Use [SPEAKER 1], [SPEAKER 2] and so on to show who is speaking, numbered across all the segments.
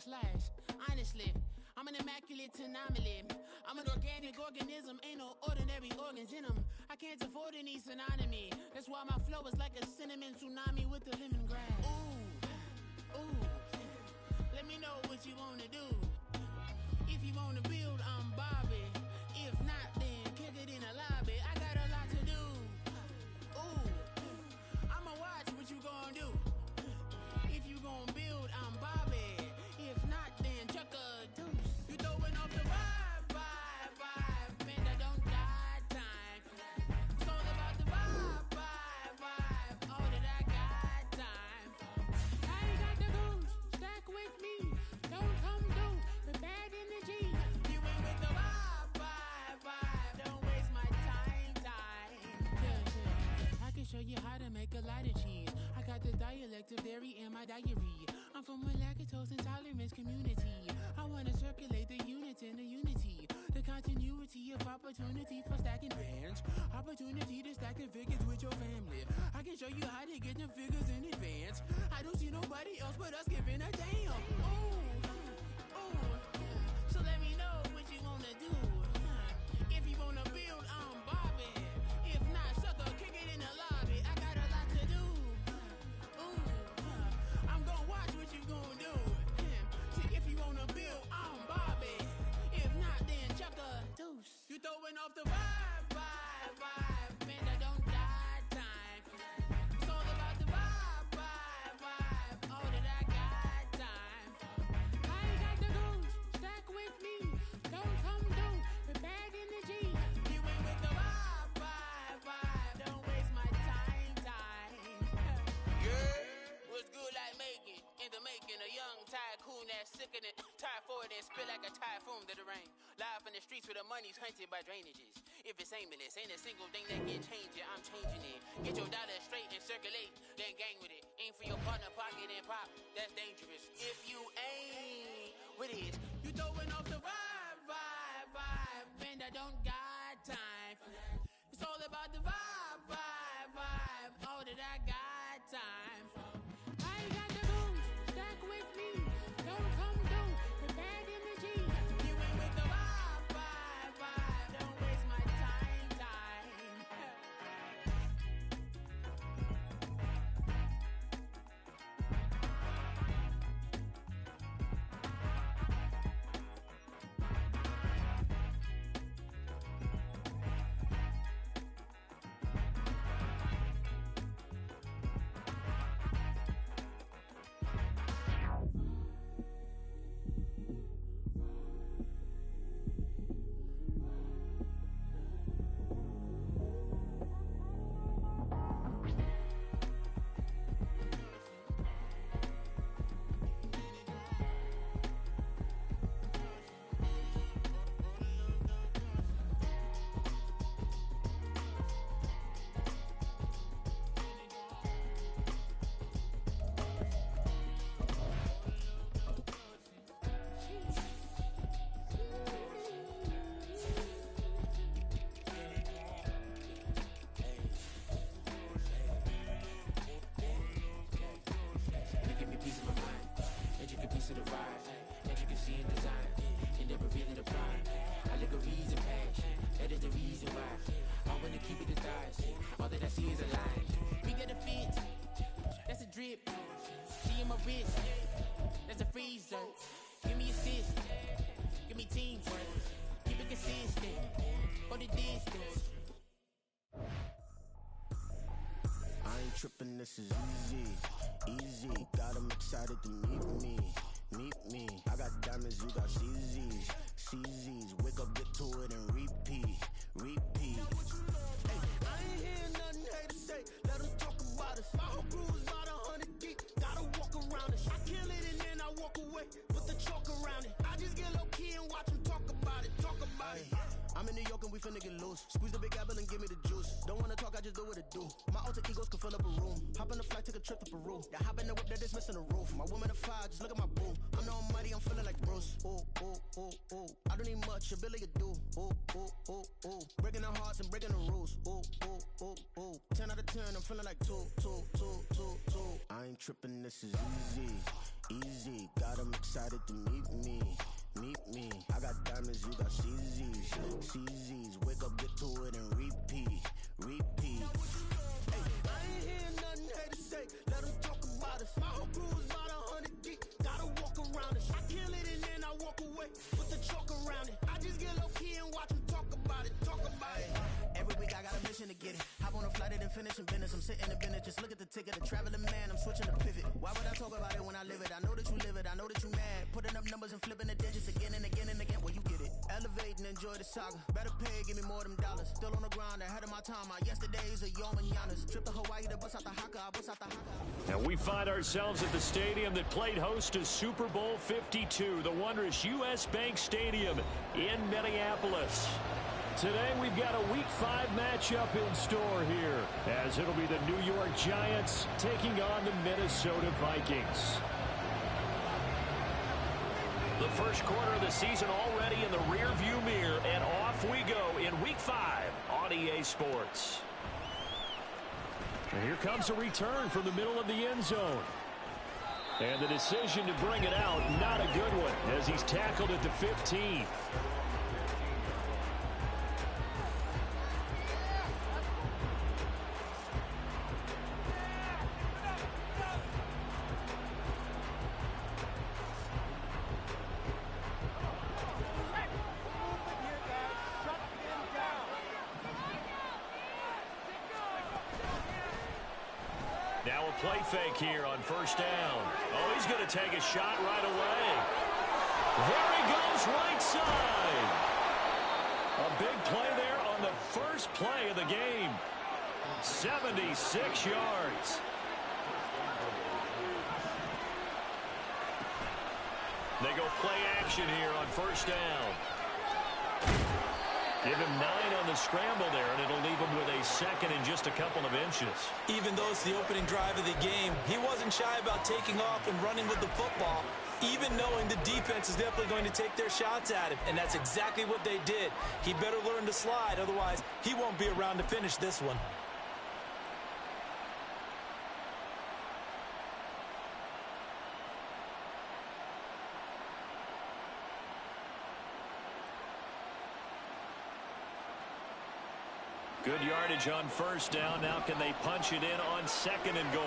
[SPEAKER 1] slash. Honestly, I'm an immaculate anomaly. I'm an organic organism, ain't no ordinary organs in them. I can't afford any synonymy. That's why my flow is like a cinnamon tsunami with the lemongrass. Ooh, ooh. Let me know what you wanna do. If you wanna build, I'm Bobby. If not, then kick it in the lobby. I got a lot to do. Ooh, I'ma watch what you gon' do. If you gon' build, I'm Bobby. If not, then chuck a deuce. You throwing off the vibe. Man, I don't got time. It's all about the vibe. All that I got time. I ain't got the goose, stack with me. Don't come through with bad energy. You ain't with the vibe. Don't waste my time. Yeah. I can show you how to make a lot of cheese. I got the dialect of dairy in my diary. I'm from a lactose intolerance community. I wanna circulate the units and the unity. The continuity of opportunity for stacking bands. Opportunity to stack the figures with your family. I can show you how to get them figures in advance. I don't see nobody else but us giving a damn. Ooh. So let me know what you wanna do. If you wanna build, I'm Bobby. If not, sucker, kick it in the lobby. I got a lot to do. I'm gonna watch what you gonna do. See, if you wanna build, I'm Bobby. If not, then chuck a deuce. You throwing off the vibe. Man, I don't got time. It's all about the vibe. All that I got time. I ain't got the goose, stack with me. Don't come through with bad energy. You ain't with the vibe. Don't waste my time. Yeah, what's good like making? In the making, a young tycoon that's sickening. Tired for it and spit like a typhoon to the rain. Live in the streets where the money's hunted by drainages. If it's aimless, ain't a single thing that can change it. I'm changing it. Get your dollar straight and circulate, then gang with it. Aim for your partner, pocket and pop. That's dangerous. If you ain't with it, you throwing off the vibe. Man, I don't got time. It's all about the vibe. All that I got time. I ain't got the goose, stack with me. Don't come through with bad energy. You ain't with the vibe. Don't waste my time. Drip, she in my wrist, that's a freezer. Give me assist, give me teamwork, keep it consistent, go the distance.
[SPEAKER 2] I ain't tripping, this is easy. Got 'em excited to meet me. I got diamonds, you got CZs. Wake up, get to it and repeat. Hey, I ain't hearing nothing haters say. Let 'em talk about us. My whole crew is about 100 deep. Gotta walk around us. I kill it and then I walk away. Put the chalk around it. I just get low key and watch 'em talk about it. I'm in New York and we finna get loose. Squeeze the big apple and give me the juice. Don't wanna talk, I just do what it do. My alter egos can fill up a room. Hop on the flight, take a trip to Peru. Yeah, hop in the whip that is missing the roof. My woman a fire, just look at my boo. I'm the almighty, I'm feeling like Bruce. Ooh. I don't need much, a billy do. Ooh. Breaking the hearts and breaking the rules. Ooh. 10 out of 10, I'm feeling like two. I ain't tripping, this is easy. Got 'em excited excited to meet me. Meet me. I got diamonds, you got CZs. CZs. Wake up, get to it, and repeat. Repeat. Hey, I ain't hearing nothing haters say. Let them talk about us. My whole crew is about 100 deep. Gotta walk around it. I kill it and then I walk away with the chalk around it. I just get low key and watch them talk about it. Talk about it. Every week I got a mission to get it. Hop on a flight and then finish in business. I'm sitting in business. Just look at the ticket. A traveling man. I'm switching to pivot. Why would I talk about it when I live it? I know that you live it. I know that you mad. Putting up numbers and flipping the digits again and again and again. Well, you get it. Elevate and enjoy the saga. Better pay, give me more them dollars. Still on the grind, ahead of my time. My yesterdays are your mananas. Trip to Hawaii to bust out the haka. I bust out the haka.
[SPEAKER 3] And we find ourselves at the stadium that played host to Super Bowl 52, the wondrous U.S. Bank Stadium in Minneapolis. Today we've got a Week 5 matchup in store here, as it'll be the New York Giants taking on the Minnesota Vikings. The first quarter of the season already in the rearview mirror, and off we go in Week 5 on EA Sports. And here comes a return from the middle of the end zone. And the decision to bring it out, not a good one, as he's tackled at the 15. Now a play fake here on first down. Oh, he's going to take a shot right away. There he goes, right side. A big play there on the first play of the game. 76 yards. They go play action here on first down. Give him 9 on the scramble there, and it'll leave him with a second and just a couple of inches.
[SPEAKER 4] Even though it's the opening drive of the game, he wasn't shy about taking off and running with the football, even knowing the defense is definitely going to take their shots at him, and that's exactly what they did. He better learn to slide, otherwise he won't be around to finish this one.
[SPEAKER 3] Good yardage on first down. Now can they punch it in on second and goal?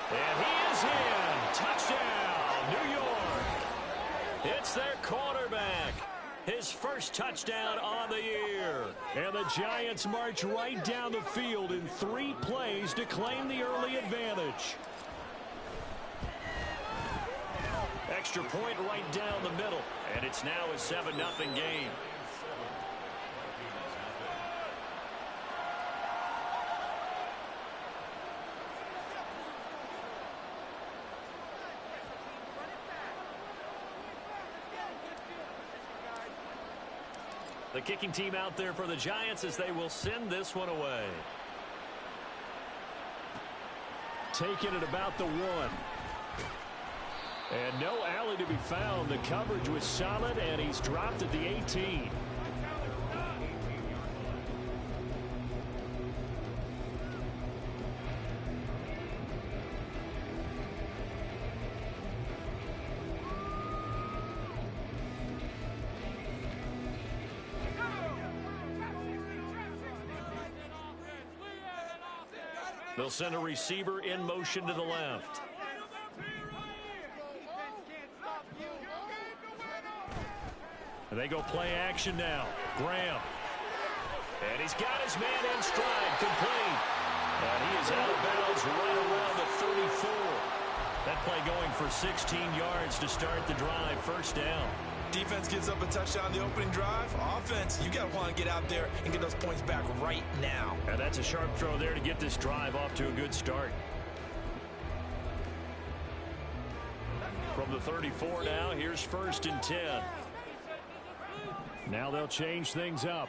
[SPEAKER 3] And he is in. Touchdown, New York. It's their quarterback. His first touchdown on the year. And the Giants march right down the field in 3 plays to claim the early advantage. Extra point right down the middle. And it's now a 7-0 game. The kicking team out there for the Giants as they will send this one away. Taken at about the 1. And no alley to be found. The coverage was solid, and he's dropped at the 18. They'll send a receiver in motion to the left. And they go play action now. Graham. And he's got his man in stride, complete. And he is out of bounds right around the 34. That play going for 16 yards to start the drive. First down.
[SPEAKER 4] Defense gives up a touchdown the opening drive. Offense, you got to want to get out there and get those points back right now.
[SPEAKER 3] And that's a sharp throw there to get this drive off to a good start. From the 34 now, here's first and 10. Now they'll change things up.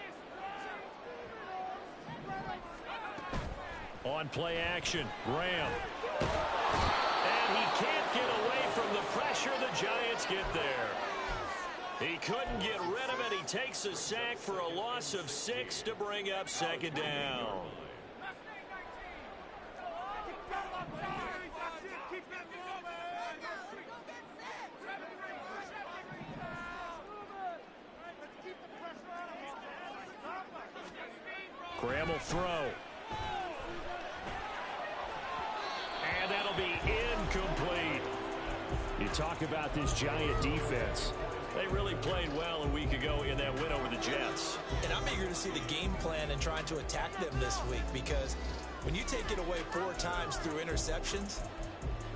[SPEAKER 3] On play action, Graham. And he can't get away from the pressure. The Giants get there. He couldn't get rid of it. He takes a sack for a loss of 6 to bring up second down. Graham will throw. And that'll be incomplete. You talk about this Giant defense. They really played well a week ago in that win over the Jets.
[SPEAKER 4] And I'm eager to see the game plan and trying to attack them this week, because when you take it away 4 times through interceptions,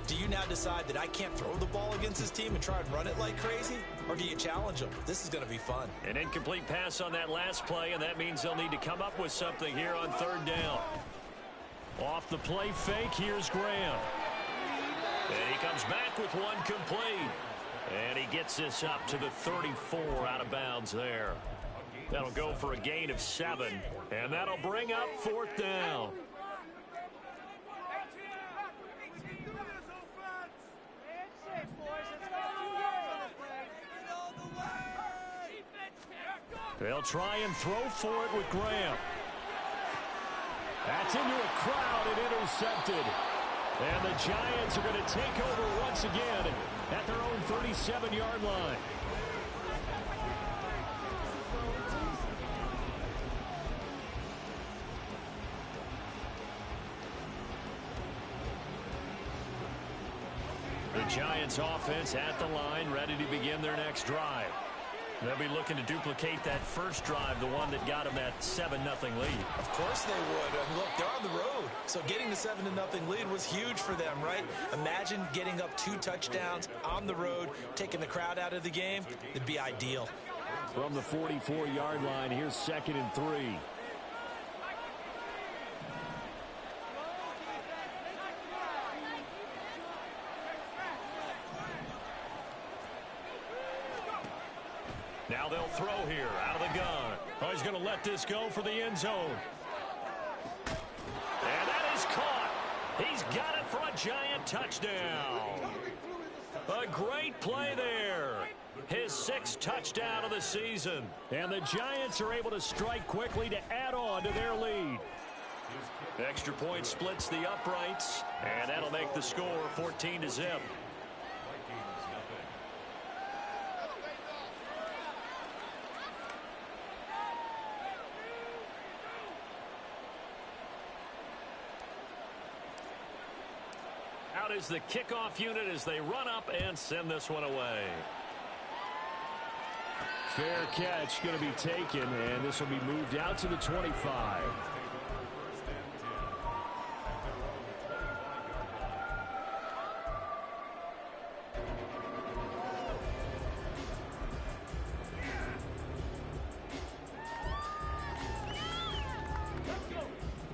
[SPEAKER 4] do you now decide that I can't throw the ball against this team and try and run it like crazy? Or do you challenge them? This is going to be fun.
[SPEAKER 3] An incomplete pass on that last play, and that means they'll need to come up with something here on 3rd down. Off the play fake, here's Graham. And he comes back with one complete. And he gets this up to the 34 out of bounds there. That'll go for a gain of 7. And that'll bring up 4th down. They'll try and throw for it with Graham. That's into a crowd and intercepted. And the Giants are going to take over once again at their own 37-yard line. The Giants offense at the line, ready to begin their next drive. They'll be looking to duplicate that first drive, the one that got them that 7-0 lead.
[SPEAKER 4] Of course they would. Look, they're on the road. So getting the 7-0 lead was huge for them, right? Imagine getting up 2 touchdowns on the road, taking the crowd out of the game. It'd be ideal.
[SPEAKER 3] From the 44-yard line, here's 2nd and 3. Now they'll throw here out of the gun. Oh, he's going to let this go for the end zone. And that is caught. He's got it for a Giant touchdown. A great play there. His 6th touchdown of the season. And the Giants are able to strike quickly to add on to their lead. Extra point splits the uprights, and that'll make the score 14-0. Out is the kickoff unit as they run up and send this one away. Fair catch going to be taken, and this will be moved out to the 25.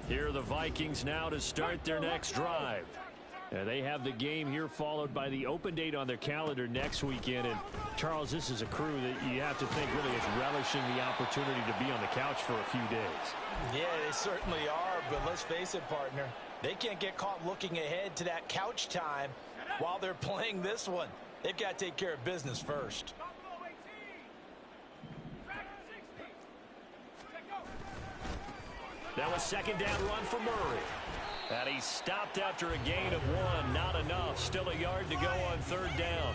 [SPEAKER 3] Here are the Vikings now to start their next drive. They have the game here followed by the open date on their calendar next weekend. And, Charles, this is a crew that you have to think really is relishing the opportunity to be on the couch for a few days.
[SPEAKER 4] Yeah, they certainly are, but let's face it, partner. They can't get caught looking ahead to that couch time while they're playing this one. They've got to take care of business first.
[SPEAKER 3] Now a 2nd down run for Murray. And he stopped after a gain of 1. Not enough. Still a yard to go on 3rd down.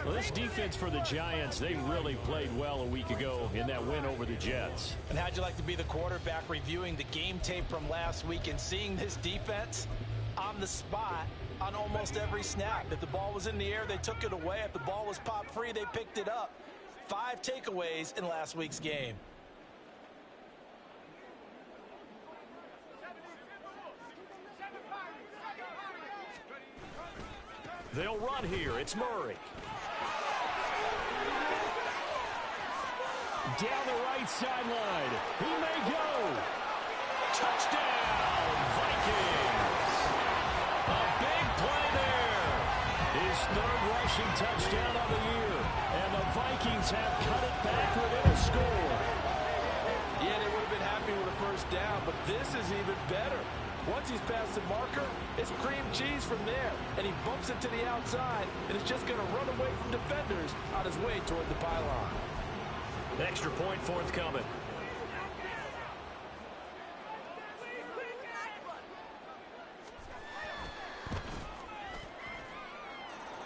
[SPEAKER 3] Well, this defense for the Giants, they really played well a week ago in that win over the Jets.
[SPEAKER 4] And how'd you like to be the quarterback reviewing the game tape from last week and seeing this defense on the spot on almost every snap? If the ball was in the air, they took it away. If the ball was popped free, they picked it up. 5 takeaways in last week's game.
[SPEAKER 3] They'll run here. It's Murray. Down the right sideline. He may go. Touchdown, Vikings. A big play there. His 3rd rushing touchdown of the year. And the Vikings have cut it back within a score.
[SPEAKER 5] Yeah, they would have been happy with a 1st down, but this is even better. Once he's past the marker, it's cream cheese from there. And he bumps it to the outside, and it's just going to run away from defenders on his way toward the pylon.
[SPEAKER 3] Extra point forthcoming.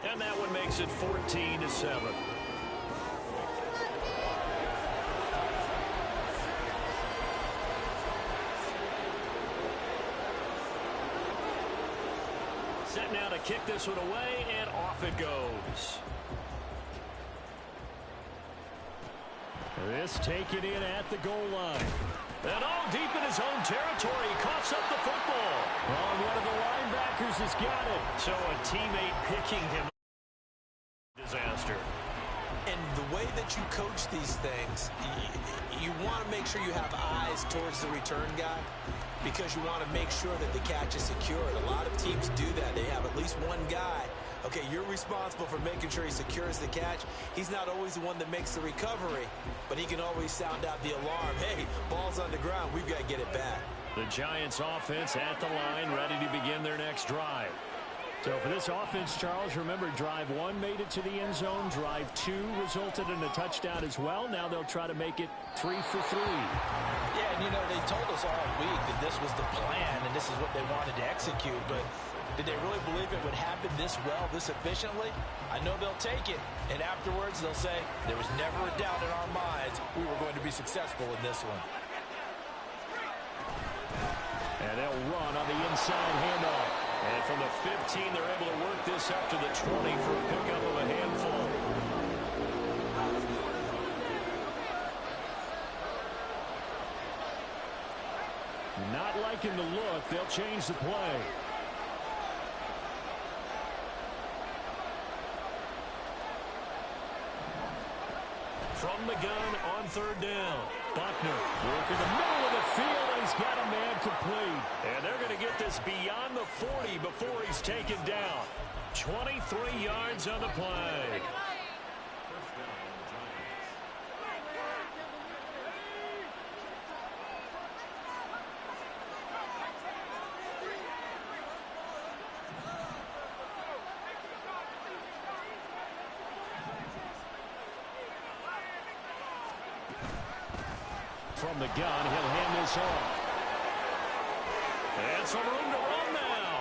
[SPEAKER 3] And that one makes it 14-7. Set now to kick this one away, and off it goes. This taken in at the goal line. And all deep in his own territory, he coughs up the football. Well, one of the linebackers has got it. So a teammate picking him. Disaster.
[SPEAKER 4] And the way that you coach these things, you want to make sure you have eyes towards the return guy because you want to make sure that the catch is secured. A lot of teams do that. They have at least one guy. Okay, you're responsible for making sure he secures the catch. He's not always the one that makes the recovery, but he can always sound out the alarm. Hey, ball's on the ground. We've got to get it back.
[SPEAKER 3] The Giants offense at the line, ready to begin their next drive. So for this offense, Charles, remember, drive 1 made it to the end zone. Drive 2 resulted in a touchdown as well. Now they'll try to make it 3 for 3.
[SPEAKER 6] Yeah, and, you know, they told us all week that this was the plan and this is what they wanted to execute. But did they really believe it would happen this well, this efficiently? I know they'll take it. And afterwards, they'll say, there was never a doubt in our minds we were going to be successful in this one.
[SPEAKER 3] And they'll run on the inside handoff. And from the 15, they're able to work this up to the 20 for a pickup of a handful. Not liking the look. They'll change the play. From the gun on third down. Buckner working the middle of the field, and he's got a man complete. And they're going to get this beyond the 40 before he's taken down. 23 yards on the play. From the gun, he'll hand this off. And some room to run now.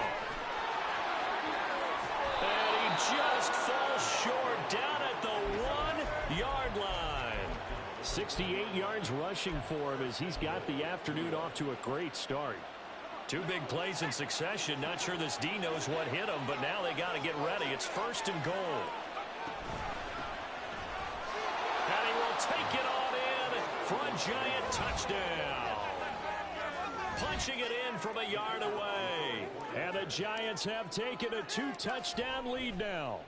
[SPEAKER 3] And he just falls short down at the 1-yard line. 68 yards rushing for him as he's got the afternoon off to a great start. 2 big plays in succession. Not sure this D knows what hit him, but now they got to get ready. It's 1st and goal. And he will take it on in for a Giant touchdown. Punching it in from a yard away. And the Giants have taken a 2-touchdown lead now.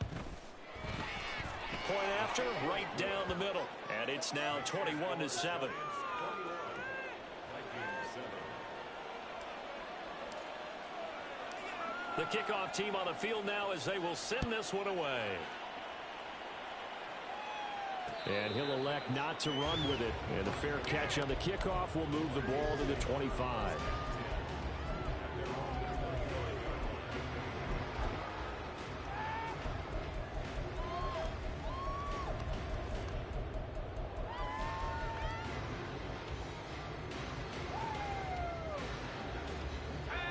[SPEAKER 3] Point after, right down the middle. And it's now 21-7. The kickoff team on the field now as they will send this one away. And he'll elect not to run with it. And a fair catch on the kickoff will move the ball to the 25.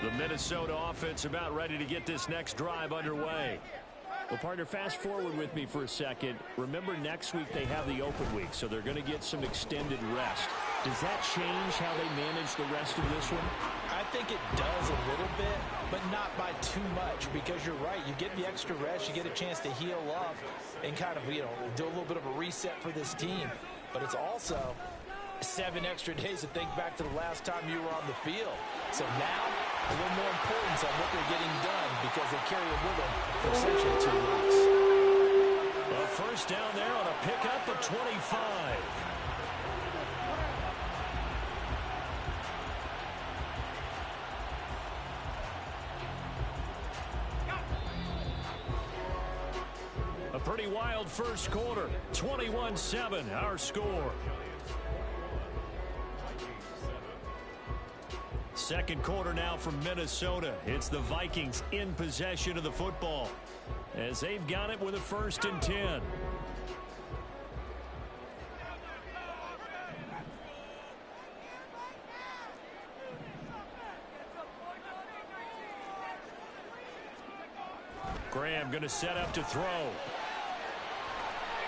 [SPEAKER 3] The Minnesota offense about ready to get this next drive underway. Well, partner, fast forward with me for a second. Remember, next week they have the open week, so they're going to get some extended rest. Does that change how they manage the rest of this one?
[SPEAKER 6] I think it does a little bit, but not by too much, because you're right. You get the extra rest, you get a chance to heal up and kind of, you know, do a little bit of a reset for this team. But it's also 7 extra days to think back to the last time you were on the field. So now, a little more importance on what they're getting done because they carry it with them for essentially 2 weeks.
[SPEAKER 3] A first down there on a pickup of 25. A pretty wild first quarter. 21-7, our score. Second quarter now from Minnesota. It's the Vikings in possession of the football as they've got it with a 1st and 10. Graham going to set up to throw.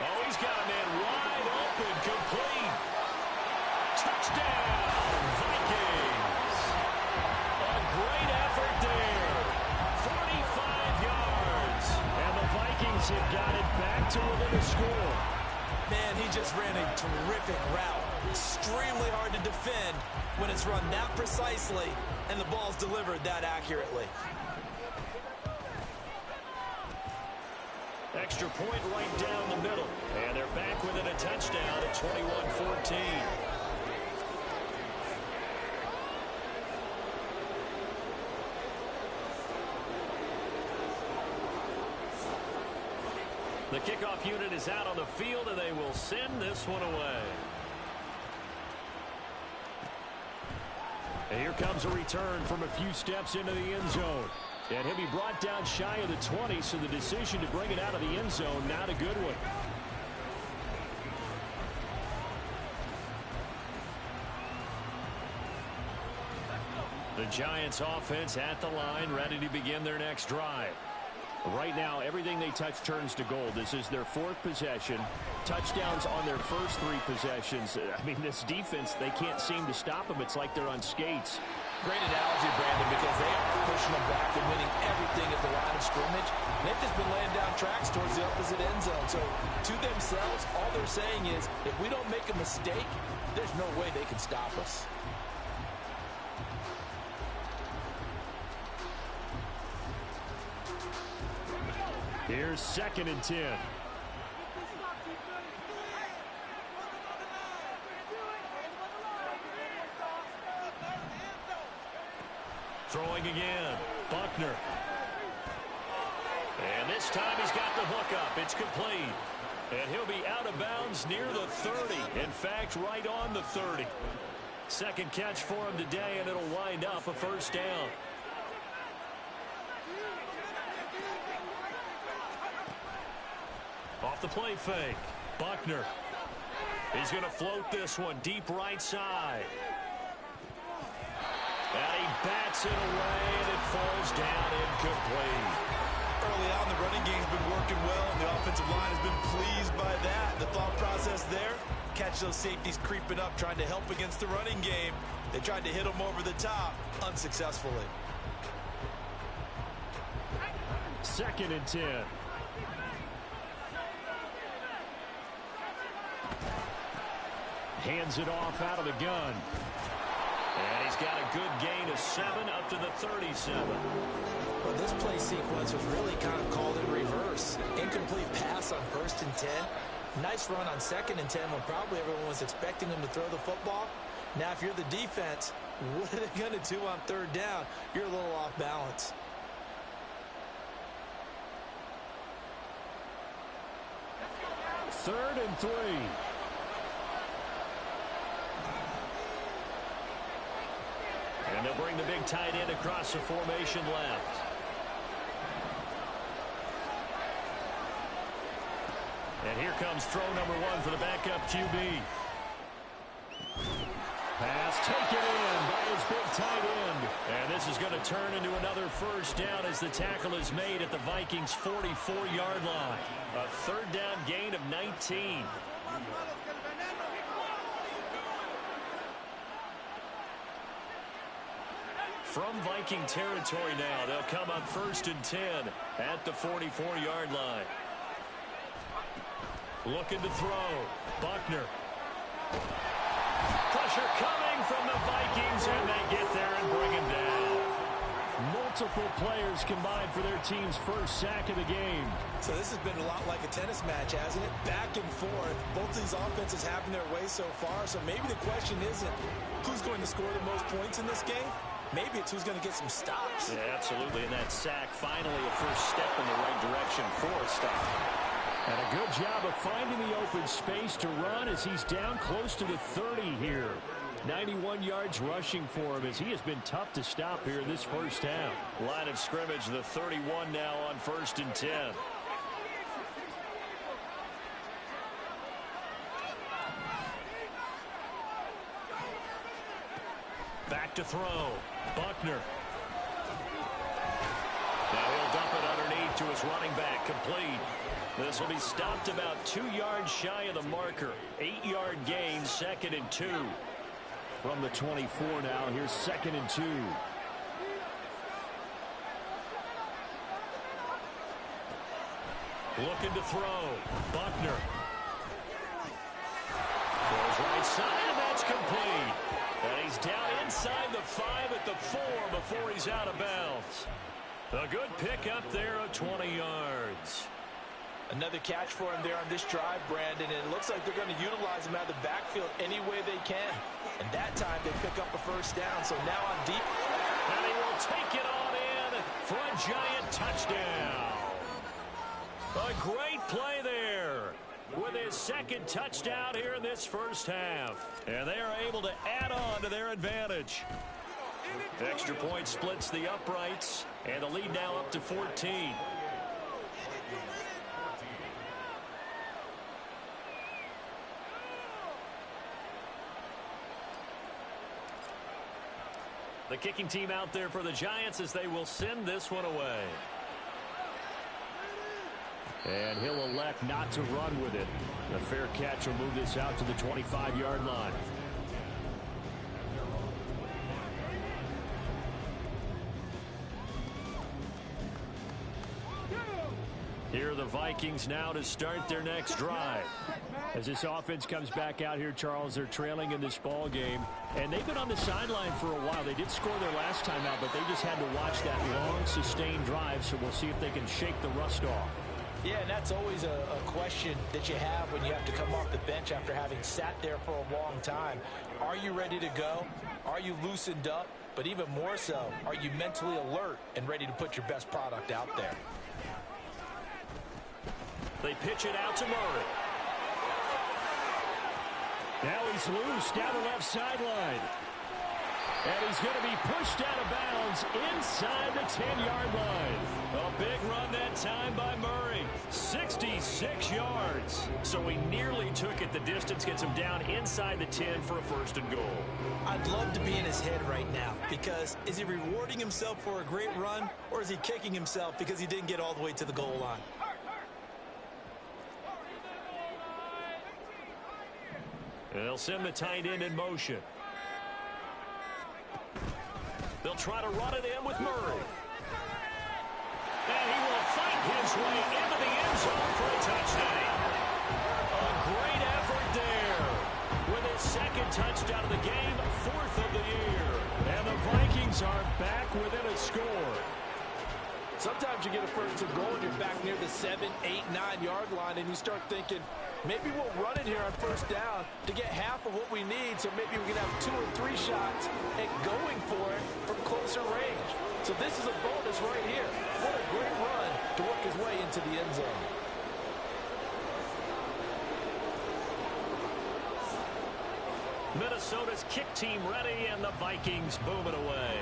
[SPEAKER 3] Oh, he's got a man wide open, complete. Touchdown, Vikings. A great effort there. 45 have got it back to within a score.
[SPEAKER 4] Man, he just ran a terrific route. Extremely hard to defend when it's run that precisely and the ball's delivered that accurately.
[SPEAKER 3] Extra point right down the middle. And they're back within a touchdown at 21-14. The kickoff unit is out on the field, and they will send this one away. And here comes a return from a few steps into the end zone. And he'll be brought down shy of the 20, so the decision to bring it out of the end zone, not a good one. The Giants offense at the line, ready to begin their next drive. Right now, everything they touch turns to gold. This is their fourth possession. Touchdowns on their first three possessions. I mean, this defense, they can't seem to stop them. It's like they're on skates.
[SPEAKER 6] Great analogy, Brandon, because they are pushing them back and winning everything at the line of scrimmage. And they've just been laying down tracks towards the opposite end zone. So, to themselves, all they're saying is, if we don't make a mistake, there's no way they can stop us.
[SPEAKER 3] Here's 2nd and 10. Throwing again. Buckner. And this time he's got the hook up. It's complete. And he'll be out of bounds near the 30. In fact, right on the 30. Second catch for him today, and it'll wind up a first down. Off the play fake. Buckner. He's going to float this one deep right side. And he bats it away, and it falls down incomplete.
[SPEAKER 4] Early on, the running game's been working well, and the offensive line has been pleased by that. The thought process there, catch those safeties creeping up, trying to help against the running game. They tried to hit them over the top, unsuccessfully.
[SPEAKER 3] 2nd and 10. Hands it off out of the gun. And he's got a good gain of 7 up to the 37.
[SPEAKER 6] Well, this play sequence was really kind of called in reverse. Incomplete pass on 1st and 10. Nice run on 2nd and 10 when probably everyone was expecting him to throw the football. Now, if you're the defense, what are they going to do on 3rd down? You're a little off balance.
[SPEAKER 3] Third and 3. And they'll bring the big tight end across the formation left. And here comes throw number 1 for the backup QB. Pass taken in by his big tight end. And this is going to turn into another first down as the tackle is made at the Vikings' 44-yard line. A 3rd down gain of 19. From Viking territory now, they'll come on 1st and 10 at the 44-yard line. Looking to throw. Buckner. Pressure coming from the Vikings, and they get there and bring him down. Multiple players combined for their team's first sack of the game.
[SPEAKER 6] So this has been a lot like a tennis match, hasn't it? Back and forth. Both of these offenses having their way so far. So maybe the question isn't who's going to score the most points in this game. Maybe it's who's going to get some stops.
[SPEAKER 3] Yeah, absolutely. And that sack, finally a first step in the right direction for a stop. And a good job of finding the open space to run as he's down close to the 30 here. 91 yards rushing for him as he has been tough to stop here in this first half. Line of scrimmage, the 31 now on 1st and 10. Back to throw. Buckner. Now he'll dump it underneath to his running back. Complete. This will be stopped about 2 yards shy of the marker. 8-yard gain, 2nd and 2. From the 24 now, here's 2nd and 2. Looking to throw. Buckner. Throws right side, and that's complete. And he's down inside the 5 at the 4 before he's out of bounds. A good pickup there of 20 yards.
[SPEAKER 6] Another catch for him there on this drive, Brandon, and it looks like they're going to utilize him out of the backfield any way they can. And that time they pick up a first down, so now on deep.
[SPEAKER 3] And he will take it on in for a Giant touchdown. A great play there with his second touchdown here in this first half. And they are able to add on to their advantage. Extra point splits the uprights, and the lead now up to 14. The kicking team out there for the Giants as they will send this one away. And he'll elect not to run with it. A fair catch will move this out to the 25-yard line. Here are the Vikings now to start their next drive. As this offense comes back out here, Charles, they're trailing in this ball game. And they've been on the sideline for a while. They did score their last time out, but they just had to watch that long, sustained drive. So we'll see if they can shake the rust off.
[SPEAKER 6] Yeah, and that's always a question that you have when you have to come off the bench after having sat there for a long time. Are you ready to go? Are you loosened up? But even more so, are you mentally alert and ready to put your best product out there?
[SPEAKER 3] They pitch it out to Murray. Now he's loose down the left sideline. And he's going to be pushed out of bounds inside the 10-yard line. A big run that time by Murray. 66 yards. So he nearly took it the distance, gets him down inside the 10 for a first and goal.
[SPEAKER 4] I'd love to be in his head right now, because is he rewarding himself for a great run, or is he kicking himself because he didn't get all the way to the goal line?
[SPEAKER 3] They'll send the tight end in motion. They'll try to run it in with Murray. And he will fight his way into the end zone for a touchdown. A great effort there with his second touchdown of the game, 4th of the year. And the Vikings are back within a score.
[SPEAKER 5] Sometimes you get a first and goal and you're back near the 7, 8, 9-yard line, and you start thinking, maybe we'll run it here on first down to get half of what we need, so maybe we can have 2 or 3 shots at going for it from closer range. So this is a bonus right here. What a great run to work his way into the end zone.
[SPEAKER 3] Minnesota's kick team ready, and the Vikings boom it away.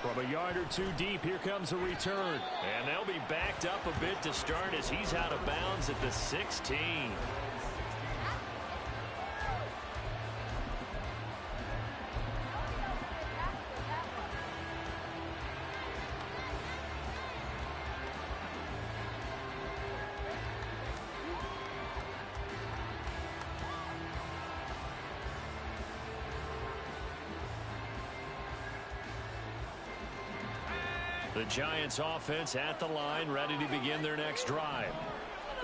[SPEAKER 3] From a yard or 2 deep, here comes a return. And they'll be backed up a bit to start as he's out of bounds at the 16. The Giants offense at the line, ready to begin their next drive.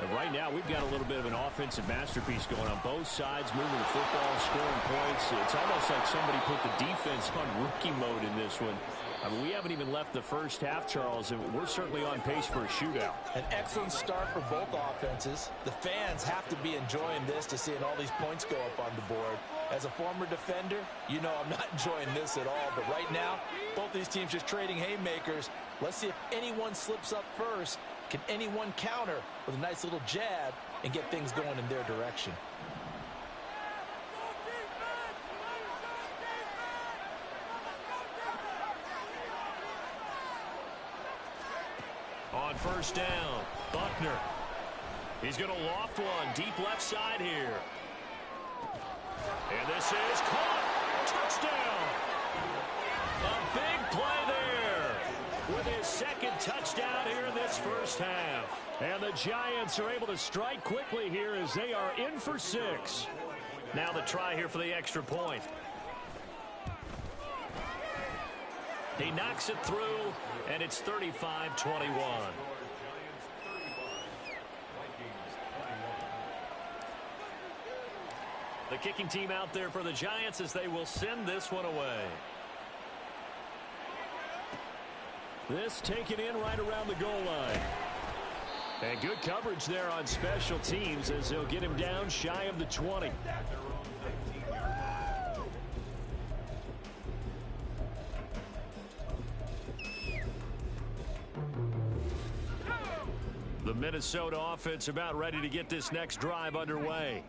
[SPEAKER 3] And right now, we've got a little bit of an offensive masterpiece going on both sides, moving the football, scoring points. It's almost like somebody put the defense on rookie mode in this one. I mean, we haven't even left the first half, Charles, and we're certainly on pace for a shootout.
[SPEAKER 6] An excellent start for both offenses. The fans have to be enjoying this to seeing all these points go up on the board. As a former defender, you know I'm not enjoying this at all. But right now, both these teams just trading haymakers. Let's see if anyone slips up first. Can anyone counter with a nice little jab and get things going in their direction?
[SPEAKER 3] On first down, Buckner. He's going to loft one deep left side here. And this is caught. Touchdown. A big play there with his second touchdown here in this first half. And the Giants are able to strike quickly here as they are in for 6. Now the try here for the extra point. He knocks it through, and it's 35-21. The kicking team out there for the Giants as they will send this one away. This taken in right around the goal line. And good coverage there on special teams as they'll get him down shy of the 20. The Minnesota offense about ready to get this next drive underway.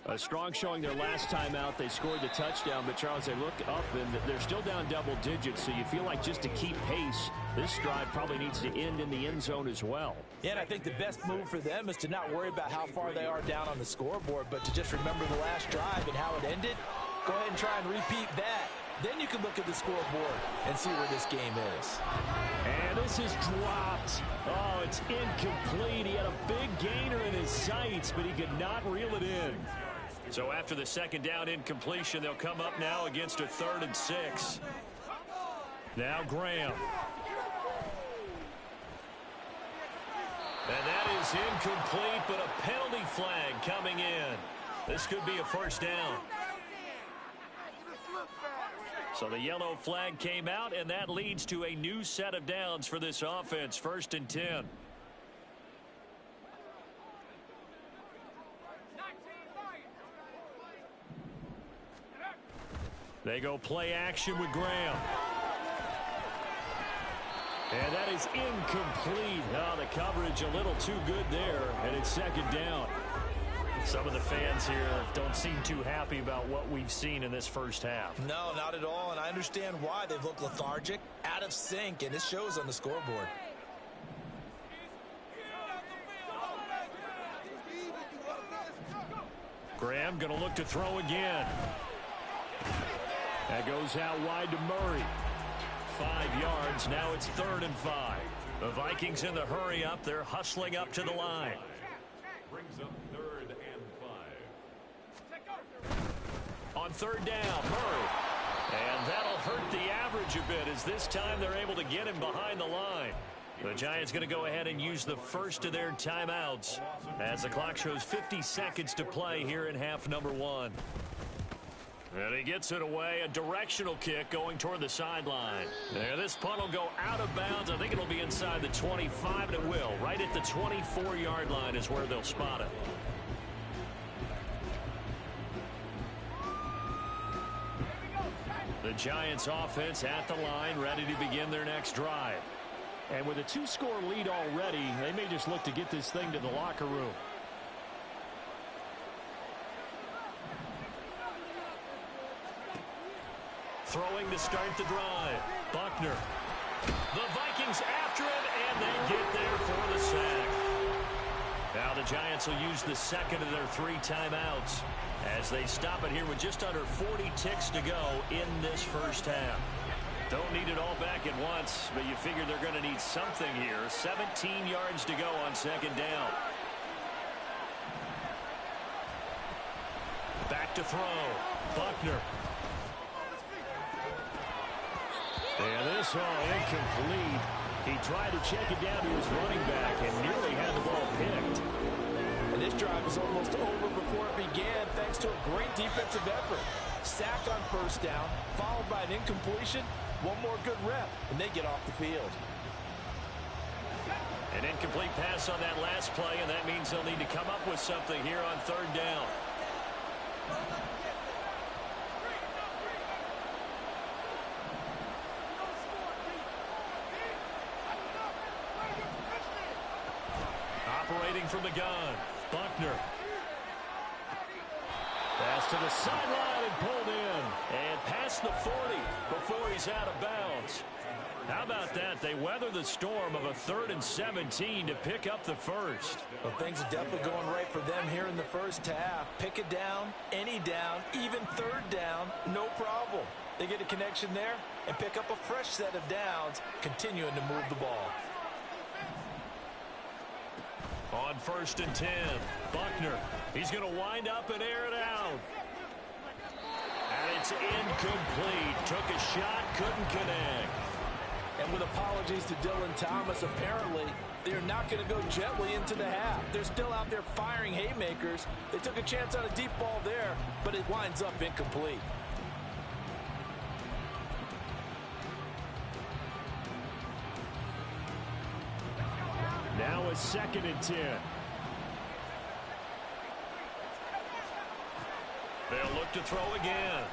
[SPEAKER 3] A strong showing their last time out. They scored the touchdown, but Charles, they look up and they're still down double digits, so you feel like just to keep pace, this drive probably needs to end in the end zone as well.
[SPEAKER 6] Yeah, and I think the best move for them is to not worry about how far they are down on the scoreboard, but to just remember the last drive and how it ended. Go ahead and try and repeat that. Then you can look at the scoreboard and see where this game is.
[SPEAKER 3] And this is dropped. Oh, it's incomplete. He had a big gainer in his sights, but he could not reel it in. So after the second down incompletion, they'll come up now against a 3rd and 6. Now Graham. And that is incomplete, but a penalty flag coming in. This could be a first down. So the yellow flag came out, and that leads to a new set of downs for this offense. 1st and 10. They go play action with Graham. And that is incomplete. Oh, the coverage a little too good there, and it's 2nd down. Some of the fans here don't seem too happy about what we've seen in this first half.
[SPEAKER 6] No, not at all, and I understand why. They've looked lethargic, out of sync, and it shows on the scoreboard.
[SPEAKER 3] Graham going to look to throw again. That goes out wide to Murray. 5 yards. Now it's 3rd and 5. The Vikings in the hurry up. They're hustling up to the line.
[SPEAKER 7] Brings up 3rd and 5.
[SPEAKER 3] On 3rd down, Murray. And that'll hurt the average a bit as this time they're able to get him behind the line. The Giants going to go ahead and use the first of their timeouts as the clock shows 50 seconds to play here in half number 1. And he gets it away, a directional kick going toward the sideline. And this punt will go out of bounds. I think it'll be inside the 25, and it will. Right at the 24-yard line is where they'll spot it. The Giants offense at the line, ready to begin their next drive. And with a 2-score lead already, they may just look to get this thing to the locker room. Throwing to start the drive. Buckner. The Vikings after him, and they get there for the sack. Now the Giants will use the second of their 3 timeouts as they stop it here with just under 40 ticks to go in this first half. Don't need it all back at once, but you figure they're going to need something here. 17 yards to go on 2nd down. Back to throw. Buckner. And this one incomplete. He tried to check it down to his running back and nearly had the ball picked.
[SPEAKER 6] And this drive was almost over before it began thanks to a great defensive effort. Sacked on 1st down, followed by an incompletion. One more good rep, and they get off the field.
[SPEAKER 3] An incomplete pass on that last play, and that means they'll need to come up with something here on 3rd down. Operating from the gun, Buckner. Pass to the sideline and pulled in. And past the 40 before he's out of bounds. How about that? They weather the storm of a 3rd and 17 to pick up the first.
[SPEAKER 6] Well, things are definitely going right for them here in the first half. Pick it down, any down, even 3rd down, no problem. They get a connection there and pick up a fresh set of downs, continuing to move the ball.
[SPEAKER 3] On 1st and 10, Buckner. He's going to wind up and air it out. And it's incomplete. Took a shot, couldn't connect.
[SPEAKER 5] And with apologies to Dylan Thomas, apparently they're not going to go gently into the half. They're still out there firing haymakers. They took a chance on a deep ball there, but it winds up incomplete.
[SPEAKER 3] Now a 2nd and 10. They'll look to throw again.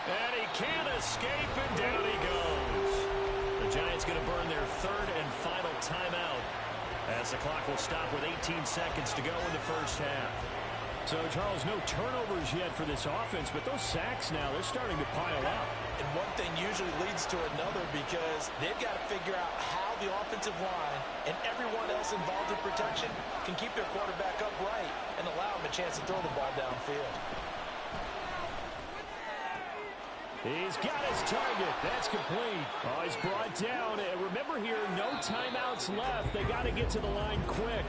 [SPEAKER 3] And he can't escape, and down he goes. The Giants going to burn their 3rd and final timeout as the clock will stop with 18 seconds to go in the first half. So, Charles, no turnovers yet for this offense, but those sacks now, they're starting to pile up.
[SPEAKER 6] And one thing usually leads to another because they've got to figure out how the offensive line and everyone else involved in protection can keep their quarterback upright and allow him a chance to throw the ball downfield.
[SPEAKER 3] He's got his target. That's complete. Oh, he's brought down. And remember here, no timeouts left. They got to get to the line quick.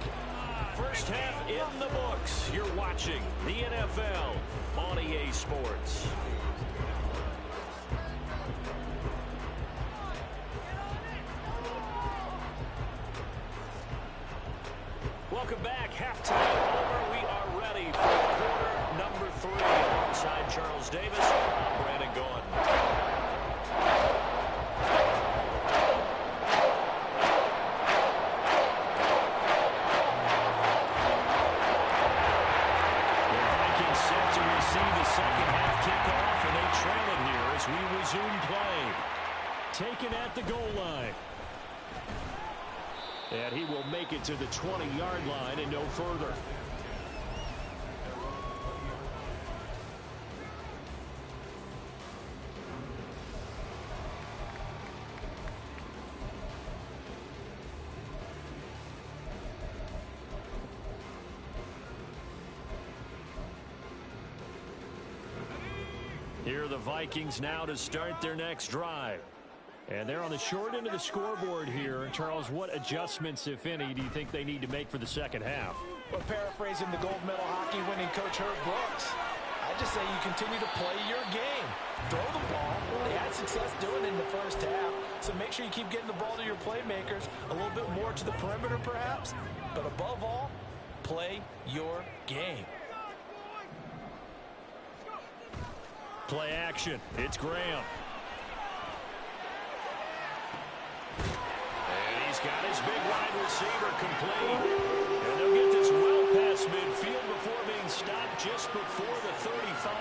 [SPEAKER 3] First half in the books. You're watching the NFL on EA Sports. Welcome back. Halftime over. We are ready for quarter number 3. Alongside Charles Davis, I'm Brandon Gaudin. Resume play. Taken at the goal line. And he will make it to the 20-yard line and no further. Here are the Vikings now to start their next drive. And they're on the short end of the scoreboard here. Charles, what adjustments, if any, do you think they need to make for the second half?
[SPEAKER 6] Well, paraphrasing the gold medal hockey winning coach Herb Brooks, I just say you continue to play your game. Throw the ball. They had success doing it in the first half, so make sure you keep getting the ball to your playmakers, a little bit more to the perimeter perhaps, but above all, play your game.
[SPEAKER 3] Play action. It's Graham. And he's got his big wide receiver complete. And they'll get this well past midfield before being stopped just before the 35.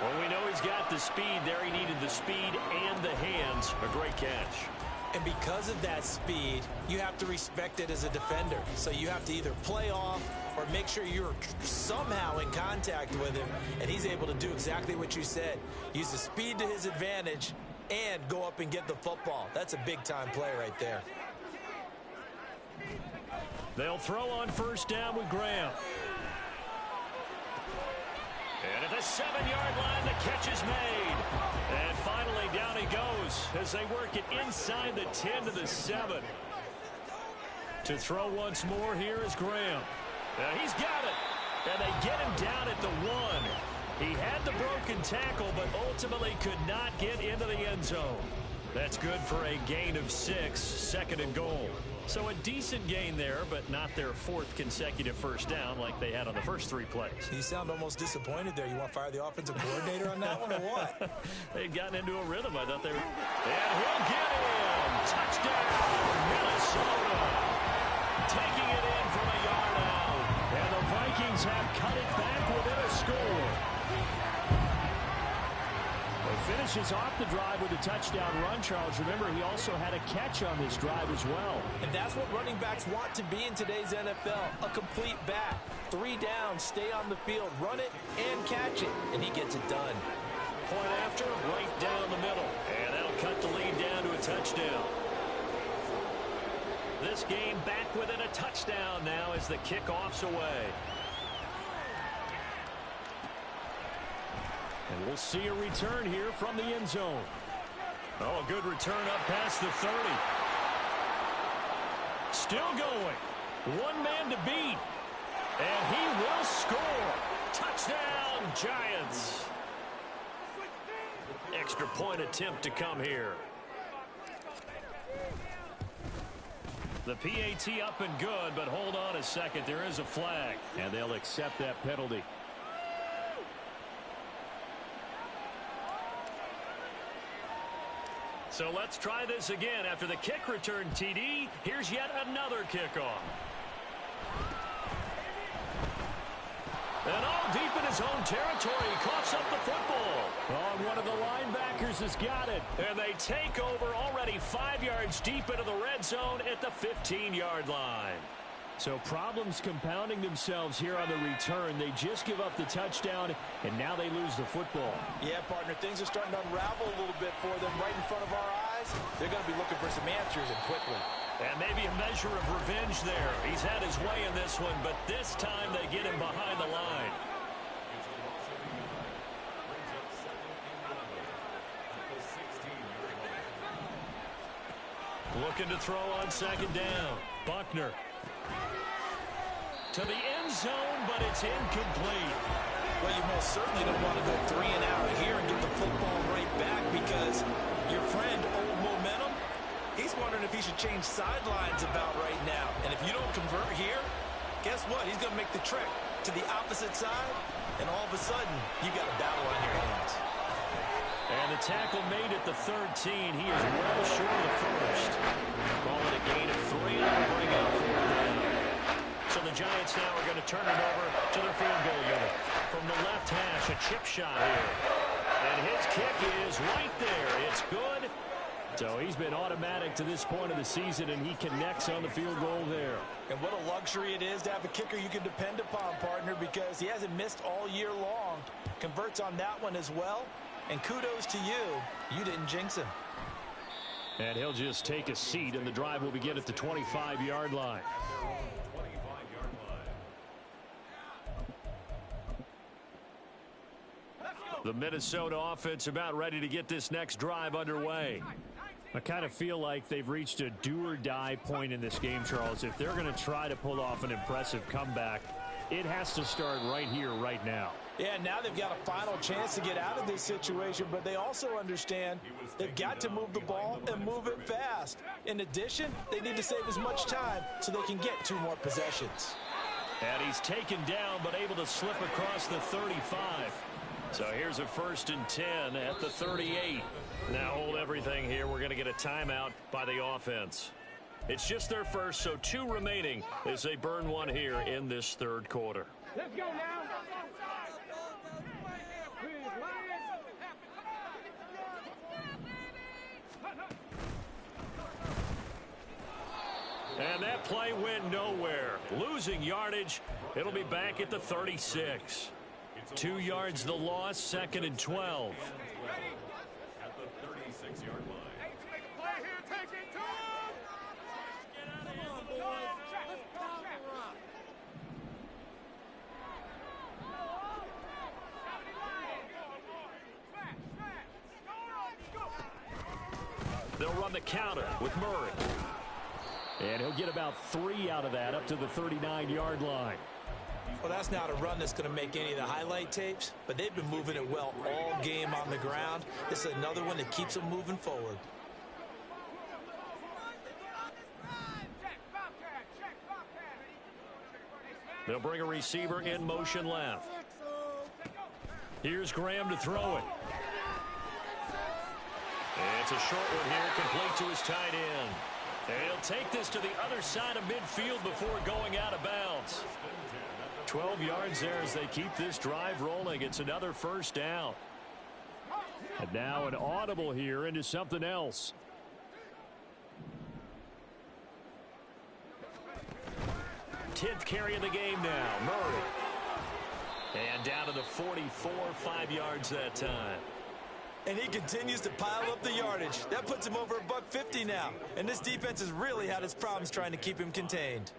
[SPEAKER 3] Well, we know he's got the speed there. He needed the speed and the hands. A great catch.
[SPEAKER 6] And because of that speed, you have to respect it as a defender. So you have to either play off or make sure you're somehow in contact with him, and he's able to do exactly what you said. Use the speed to his advantage and go up and get the football. That's a big-time play right there.
[SPEAKER 3] They'll throw on first down with Graham. And at the 7-yard line, the catch is made. And finally, down he goes as they work it inside the 10 to the 7. To throw once more here is Graham. Now he's got it. And they get him down at the 1. He had the broken tackle, but ultimately could not get into the end zone. That's good for a gain of 6, second and goal. So a decent gain there, but not their 4th consecutive first down like they had on the first 3 plays.
[SPEAKER 6] You sound almost disappointed there. You want to fire the offensive coordinator on that one or what?
[SPEAKER 3] They'd gotten into a rhythm. I thought they were. And he'll get in. Touchdown, Minnesota. Taking it in from a yard out. And the Vikings have cut it back within a score. Finishes off the drive with a touchdown run, Charles. Remember, he also had a catch on this drive as well.
[SPEAKER 6] And that's what running backs want to be in today's NFL, a complete back. 3 downs, stay on the field, run it, and catch it. And he gets it done.
[SPEAKER 3] Point after, right down the middle. And that'll cut the lead down to a touchdown. This game back within a touchdown now as the kickoff's away. And we'll see a return here from the end zone. Oh, a good return up past the 30. Still going. One man to beat. And he will score. Touchdown, Giants. Extra point attempt to come here. The PAT up and good, but hold on a second. There is a flag, and they'll accept that penalty. So let's try this again. After the kick return TD, here's yet another kickoff. And all deep in his own territory, coughs up the football. Oh, and one of the linebackers has got it. And they take over already 5 yards deep into the red zone at the 15-yard line. So problems compounding themselves here on the return. They just give up the touchdown, and now they lose the football.
[SPEAKER 6] Yeah, partner, things are starting to unravel a little bit for them right in front of our eyes. They're going to be looking for some answers, and quickly.
[SPEAKER 3] And maybe a measure of revenge there. He's had his way in this one, but this time they get him behind the line. Looking to throw on second down. Buckner. To the end zone, but it's incomplete.
[SPEAKER 6] Well, you most certainly don't want to go 3 and out here and get the football right back, because your friend, Old Momentum, he's wondering if he should change sidelines about right now. And if you don't convert here, guess what? He's going to make the trek to the opposite side, and all of a sudden, you got a battle on your hands.
[SPEAKER 3] And the tackle made at the 13. He is well short of the first. Ball at a gain of 3, and that'll bring out 4 down. So the Giants now are going to turn it over to their field goal unit. From the left hash, a chip shot here. And his kick is right there. It's good. So he's been automatic to this point of the season, and he connects on the field goal there.
[SPEAKER 6] And what a luxury it is to have a kicker you can depend upon, partner, because he hasn't missed all year long. Converts on that one as well. And kudos to you. You didn't jinx him.
[SPEAKER 3] And he'll just take a seat, and the drive will begin at the 25-yard line. The Minnesota offense about ready to get this next drive underway. I kind of feel like they've reached a do-or-die point in this game, Charles. If they're going to try to pull off an impressive comeback, it has to start right here, right now.
[SPEAKER 6] Yeah, now they've got a final chance to get out of this situation, but they also understand they've got to move the ball and move it fast. In addition, they need to save as much time so they can get 2 more possessions.
[SPEAKER 3] And he's taken down, but able to slip across the 35. So here's a 1st and 10 at the 38. Now hold everything here. We're going to get a timeout by the offense. It's just their first, so 2 remaining as they burn 1 here in this 3rd quarter.
[SPEAKER 1] Let's go now.
[SPEAKER 3] And that play went nowhere. Losing yardage. It'll be back at the 36. 2 yards the loss, 2nd and 12.
[SPEAKER 7] At the 36-yard line.
[SPEAKER 3] They'll run the counter with Murray. And he'll get about 3 out of that up to the 39-yard line.
[SPEAKER 6] Well, that's not a run that's going to make any of the highlight tapes, but they've been moving it well all game on the ground. This is another one that keeps them moving forward.
[SPEAKER 3] They'll bring a receiver in motion left. Here's Graham to throw it. It's a short one here, complete to his tight end. And he'll take this to the other side of midfield before going out of bounds. 12 yards there as they keep this drive rolling. It's another 1st down. And now an audible here into something else. Tenth carry of the game now. Murray. And down to the 44, 5 yards that time.
[SPEAKER 6] And he continues to pile up the yardage. That puts him over $150 now. And this defense has really had its problems trying to keep him contained.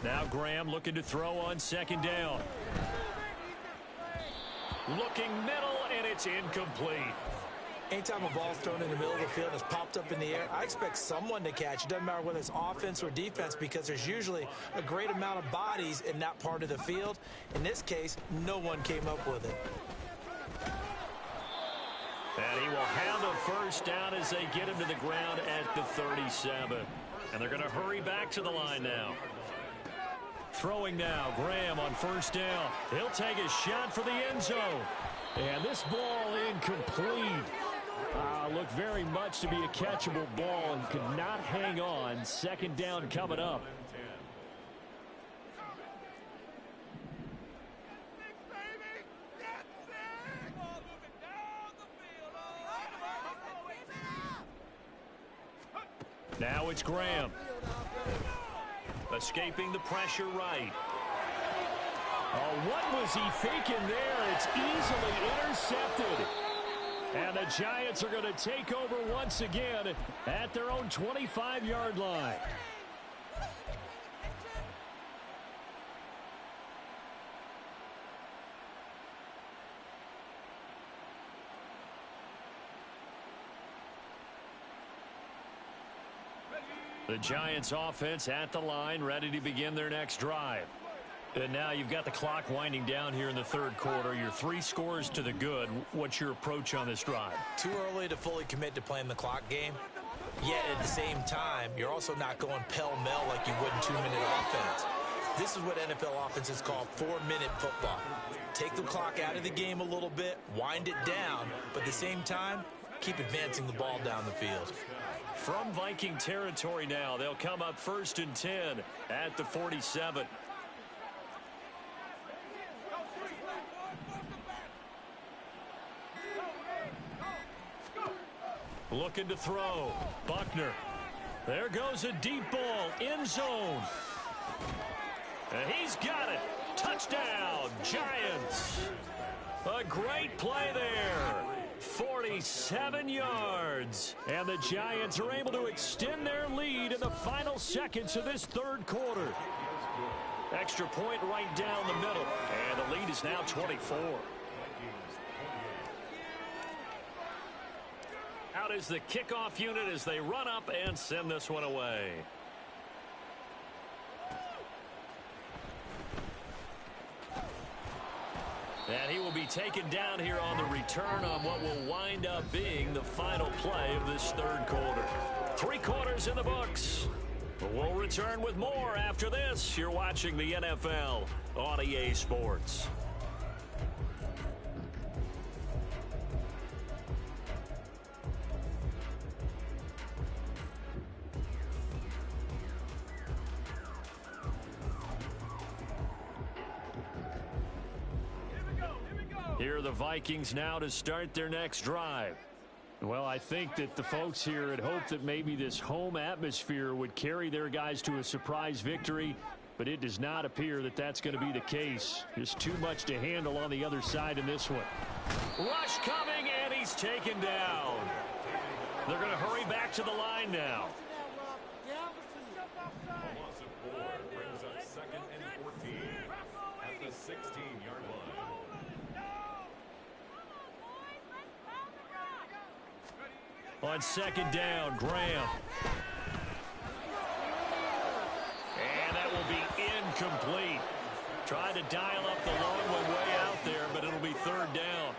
[SPEAKER 3] Now Graham looking to throw on 2nd down. Looking middle, and it's incomplete.
[SPEAKER 6] Anytime a ball's thrown in the middle of the field and it's popped up in the air, I expect someone to catch. It doesn't matter whether it's offense or defense, because there's usually a great amount of bodies in that part of the field. In this case, no one came up with it.
[SPEAKER 3] And he will have a first down as they get him to the ground at the 37. And they're going to hurry back to the line now. Throwing now, Graham on first down. He'll take a shot for the end zone. And this ball incomplete. Looked very much to be a catchable ball and could not hang on. Second down coming up. Now it's Graham. Escaping the pressure right. Oh, what was he thinking there? It's easily intercepted. And the Giants are going to take over once again at their own 25-yard line. The Giants offense at the line, ready to begin their next drive. And now you've got the clock winding down here in the third quarter. Your 3 scores to the good. What's your approach on this drive?
[SPEAKER 6] Too early to fully commit to playing the clock game. Yet at the same time, you're also not going pell-mell like you would in 2-minute offense. This is what NFL offenses call 4-minute football. Take the clock out of the game a little bit, wind it down, but at the same time, keep advancing the ball down the field.
[SPEAKER 3] From Viking territory now, they'll come up 1st and 10 at the 47. Looking to throw. Buckner. There goes a deep ball. End zone. And he's got it. Touchdown, Giants. A great play there. 47 yards. And the Giants are able to extend their lead in the final seconds of this third quarter. Extra point right down the middle. And the lead is now 24. Out is the kickoff unit as they run up and send this one away. And he will be taken down here on the return on what will wind up being the final play of this third quarter. 3 quarters in the books. We'll return with more after this. You're watching the NFL on EA Sports. Here are the Vikings now to start their next drive. Well, I think that the folks here had hoped that maybe this home atmosphere would carry their guys to a surprise victory, but it does not appear that that's going to be the case. There's too much to handle on the other side in this one. Rush coming, and he's taken down. They're going to hurry back to the line now.
[SPEAKER 7] A loss of 4 brings up 2nd and 14 at the 16-yard line.
[SPEAKER 3] On 2nd down, Graham. And that will be incomplete. Trying to dial up the long one way out there, but it'll be 3rd down.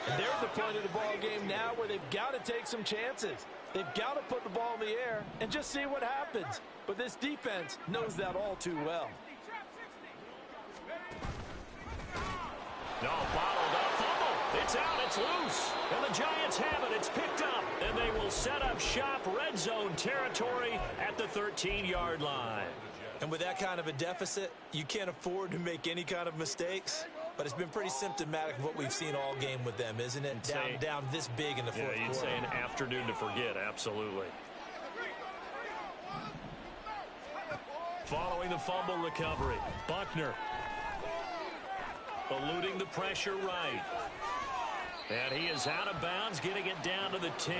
[SPEAKER 5] And they're at the point of the ball game now where they've got to take some chances. They've got to put the ball in the air and just see what happens. But this defense knows that all too well.
[SPEAKER 3] No, bottled up, fumble. It's out, it's loose. And the Giants have it, it's picked up. And they will set up shop, red zone territory at the 13-yard line.
[SPEAKER 6] And with that kind of a deficit, you can't afford to make any kind of mistakes. But it's been pretty symptomatic of what we've seen all game with them, isn't it? Down this big in the fourth quarter.
[SPEAKER 3] Yeah, you'd say an afternoon to forget, absolutely. Following the fumble recovery, Buckner eluding the pressure right. And he is out of bounds, getting it down to the 10.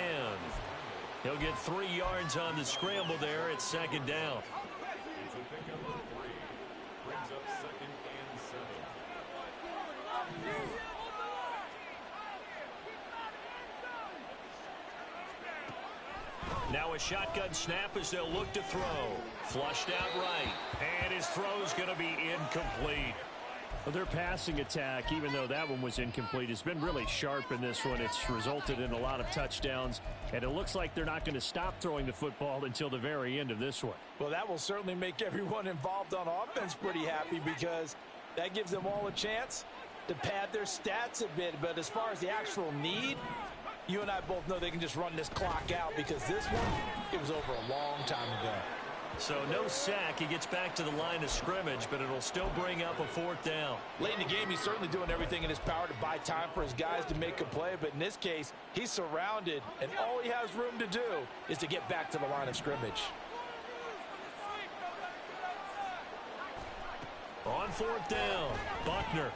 [SPEAKER 3] He'll get 3 yards on the scramble there at 2nd down.
[SPEAKER 7] It's a pickup of 3. Brings up 2nd and 7.
[SPEAKER 3] Now a shotgun snap as they'll look to throw. Flushed out right. And his throw's going to be incomplete. Well, their passing attack, even though that one was incomplete, has been really sharp in this one. It's resulted in a lot of touchdowns, and it looks like they're not going to stop throwing the football until the very end of this one.
[SPEAKER 6] Well, that will certainly make everyone involved on offense pretty happy, because that gives them all a chance to pad their stats a bit. But as far as the actual need, you and I both know they can just run this clock out, because this one, it was over a long time ago.
[SPEAKER 3] So no sack. He gets back to the line of scrimmage, but it'll still bring up a 4th down.
[SPEAKER 6] Late in the game, he's certainly doing everything in his power to buy time for his guys to make a play. But in this case, he's surrounded, and all he has room to do is to get back to the line of scrimmage.
[SPEAKER 3] On 4th down, Buckner.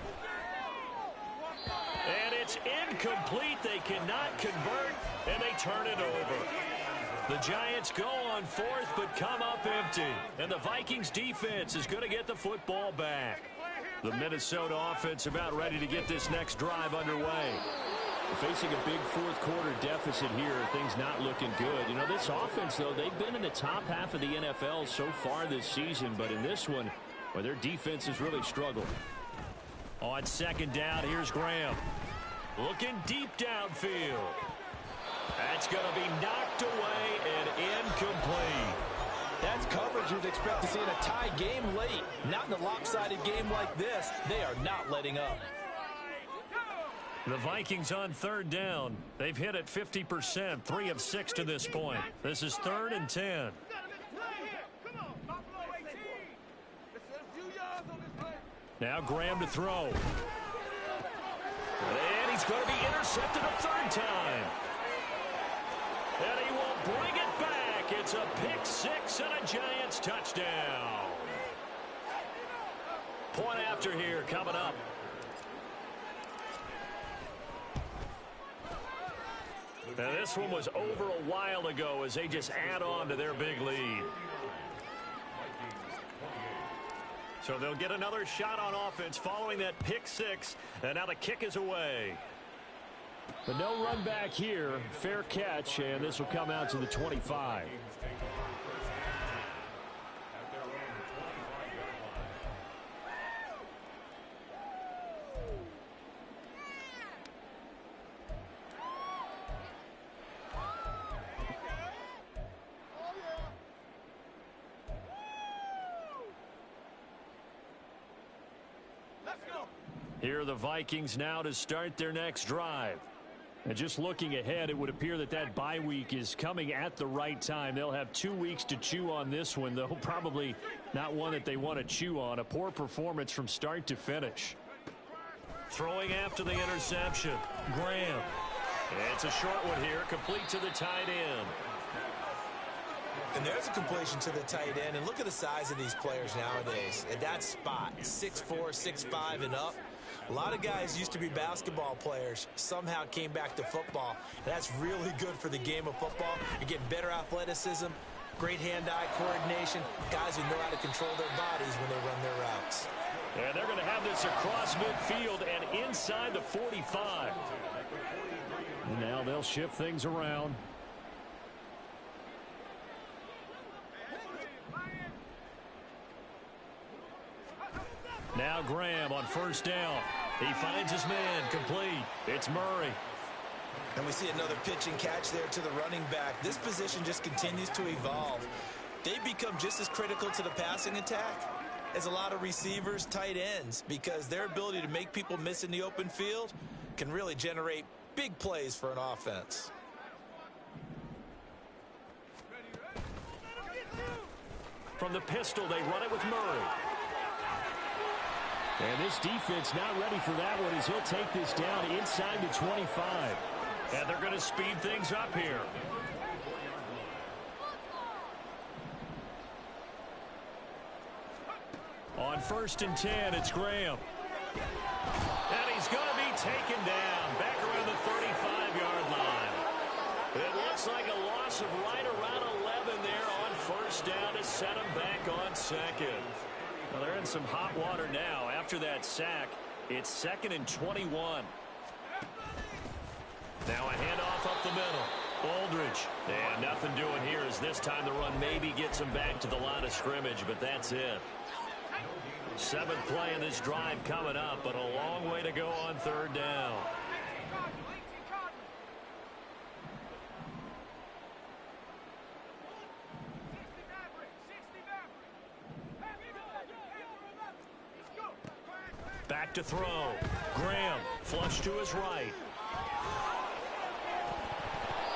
[SPEAKER 3] And it's incomplete. They cannot convert, and they turn it over. The Giants go on 4th, but come up empty. And the Vikings defense is going to get the football back. The Minnesota offense about ready to get this next drive underway.
[SPEAKER 8] Facing a big 4th quarter deficit here, things not looking good. You know, this offense, though, they've been in the top half of the NFL so far this season, but in this one, well, their defense has really struggled.
[SPEAKER 3] On 2nd down, here's Graham. Looking deep downfield. That's going to be knocked away and incomplete.
[SPEAKER 6] That's coverage you'd expect to see in a tie game late. Not in a lopsided game like this. They are not letting up.
[SPEAKER 3] The Vikings on 3rd down. They've hit it 50%, 3 of 6 to this point. This is 3rd and 10. Now Graham to throw. And he's going to be intercepted a 3rd time. And he will bring it back. It's a pick 6 and a Giants touchdown. Point after here coming up. Now this one was over a while ago as they just add on to their big lead. So they'll get another shot on offense following that pick 6. And now the kick is away.
[SPEAKER 8] But no run back here. Fair catch, and this will come out to the 25.
[SPEAKER 3] Here are the Vikings now to start their next drive. And just looking ahead, it would appear that that bye week is coming at the right time. They'll have 2 weeks to chew on this one, though probably not one that they want to chew on. A poor performance from start to finish. Throwing after the interception, Graham. It's a short one here, complete to the tight end.
[SPEAKER 4] And there's a completion to the tight end. And look at the size of these players nowadays. At that spot, 6'4", 6'5", and up. A lot of guys used to be basketball players, somehow came back to football. And that's really good for the game of football. You're getting better athleticism, great hand-eye coordination, guys who know how to control their bodies when they run their routes.
[SPEAKER 3] And they're going to have this across midfield and inside the 45. Now they'll shift things around. Now Graham on 1st down. He finds his man, complete. It's Murray.
[SPEAKER 4] And we see another pitch and catch there to the running back. This position just continues to evolve. They become just as critical to the passing attack as a lot of receivers, tight ends, because their ability to make people miss in the open field can really generate big plays for an offense.
[SPEAKER 3] From the pistol, they run it with Murray.
[SPEAKER 8] And this defense not ready for that one as he'll take this down inside the 25.
[SPEAKER 3] And they're going to speed things up here. On 1st and 10, it's Graham. And he's going to be taken down back around the 35-yard line. It looks like a loss of right around 11 there on 1st down to set him back on 2nd. Well, they're in some hot water now. After that sack, it's 2nd and 21. Now a handoff up the middle. Aldridge. And nothing doing here as this time the run maybe gets him back to the line of scrimmage, but that's it. Seventh play in this drive coming up, but a long way to go on third down. Back to throw. Graham, flush to his right.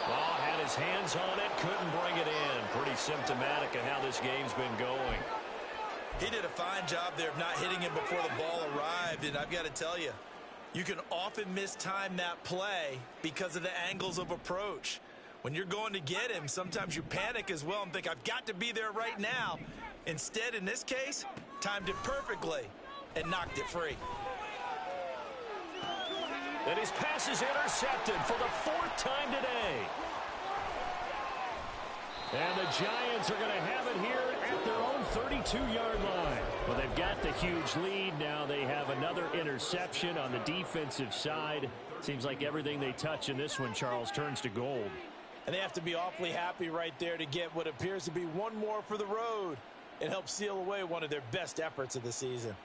[SPEAKER 3] Oh, had his hands on it, couldn't bring it in. Pretty symptomatic of how this game's been going.
[SPEAKER 4] He did a fine job there of not hitting him before the ball arrived, and I've got to tell you, you can often mistime that play because of the angles of approach. When you're going to get him, sometimes you panic as well and think, I've got to be there right now. Instead, in this case, timed it perfectly and knocked it free.
[SPEAKER 3] And his pass is intercepted for the fourth time today. And the Giants are going to have it here at their own 32-yard line. Well, they've got the huge lead. Now they have another interception on the defensive side. Seems like everything they touch in this one, Charles, turns to gold.
[SPEAKER 6] And they have to be awfully happy right there to get what appears to be one more for the road. It helps seal away one of their best efforts of the season.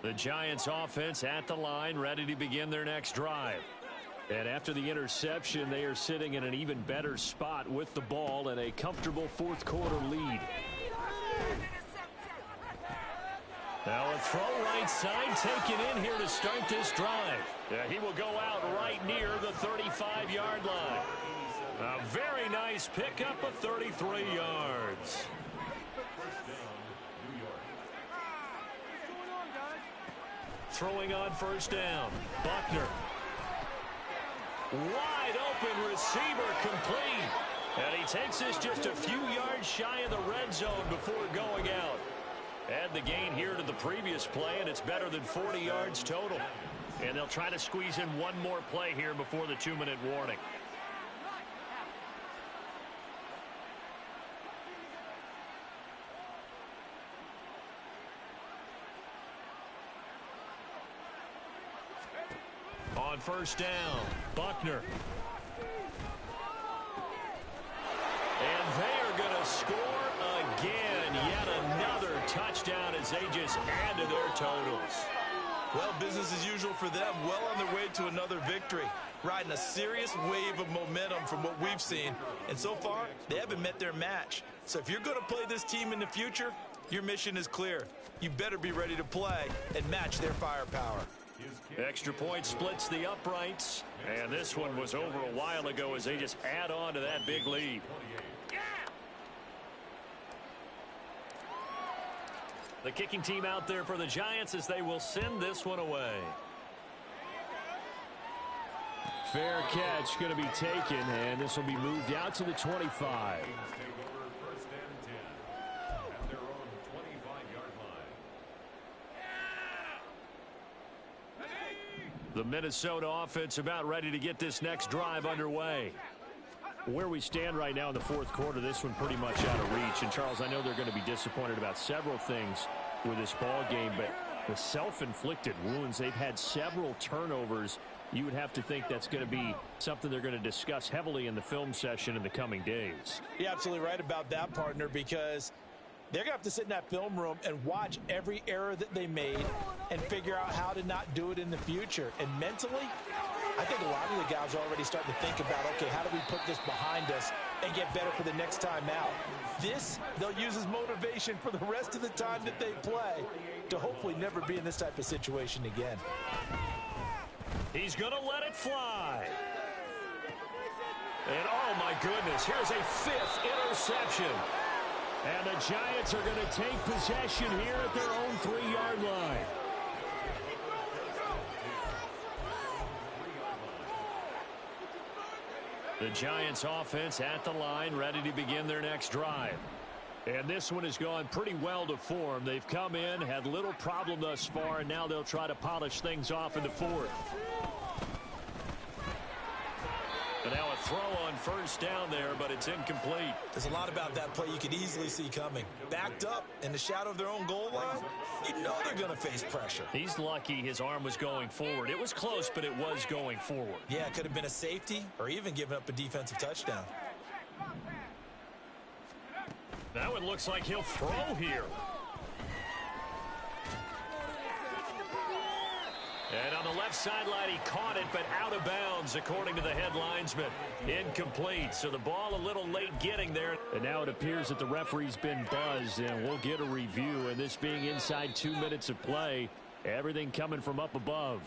[SPEAKER 3] The Giants offense at the line, ready to begin their next drive. And after the interception, they are sitting in an even better spot with the ball and a comfortable fourth quarter lead. Now a throw right side taken in here to start this drive. Yeah, he will go out right near the 35-yard line. A very nice pickup of 33 yards. Throwing on first down. Buckner. Wide open receiver complete. And he takes this just a few yards shy of the red zone before going out. Add the gain here to the previous play, and it's better than 40 yards total. And they'll try to squeeze in one more play here before the 2-minute warning. On first down, Buckner. And they are going to score again. Yet another touchdown as they just add to their totals.
[SPEAKER 4] Well, business as usual for them. Well on their way to another victory. Riding a serious wave of momentum from what we've seen. And so far, they haven't met their match. So if you're going to play this team in the future, your mission is clear. You better be ready to play and match their firepower.
[SPEAKER 3] Extra point splits the uprights. And this one was over a while ago as they just add on to that big lead. The kicking team out there for the Giants as they will send this one away. Fair catch going to be taken, and this will be moved out to the 25. The Minnesota offense about ready to get this next drive underway. Where we stand right now in the fourth quarter, this one pretty much out of reach. And, Charles, I know they're going to be disappointed about several things with this ball game, but the self-inflicted wounds, they've had several turnovers. You would have to think that's going to be something they're going to discuss heavily in the film session in the coming days.
[SPEAKER 6] You're absolutely right about that, partner, because they're going to have to sit in that film room and watch every error that they made and figure out how to not do it in the future. And mentally, I think a lot of the guys are already starting to think about, okay, how do we put this behind us and get better for the next time out? This, they'll use as motivation for the rest of the time that they play to hopefully never be in this type of situation again.
[SPEAKER 3] He's going to let it fly. And, oh, my goodness, here's a fifth interception. And the Giants are going to take possession here at their own 3-yard line. The Giants offense at the line, ready to begin their next drive. And this one has gone pretty well to form. They've come in, had little problem thus far, and now they'll try to polish things off in the fourth. And now a throw on first down there, but it's incomplete.
[SPEAKER 4] There's a lot about that play you could easily see coming. Backed up in the shadow of their own goal line, you know they're going to face pressure.
[SPEAKER 3] He's lucky his arm was going forward. It was close, but it was going forward.
[SPEAKER 4] Yeah, it could have been a safety or even given up a defensive touchdown.
[SPEAKER 3] That one looks like he'll throw here. And on the left sideline, he caught it, but out of bounds, according to the head linesman. Incomplete, so the ball a little late getting there. And now it appears that the referee's been buzzed, and we'll get a review. And this being inside 2 minutes of play, everything coming from up above.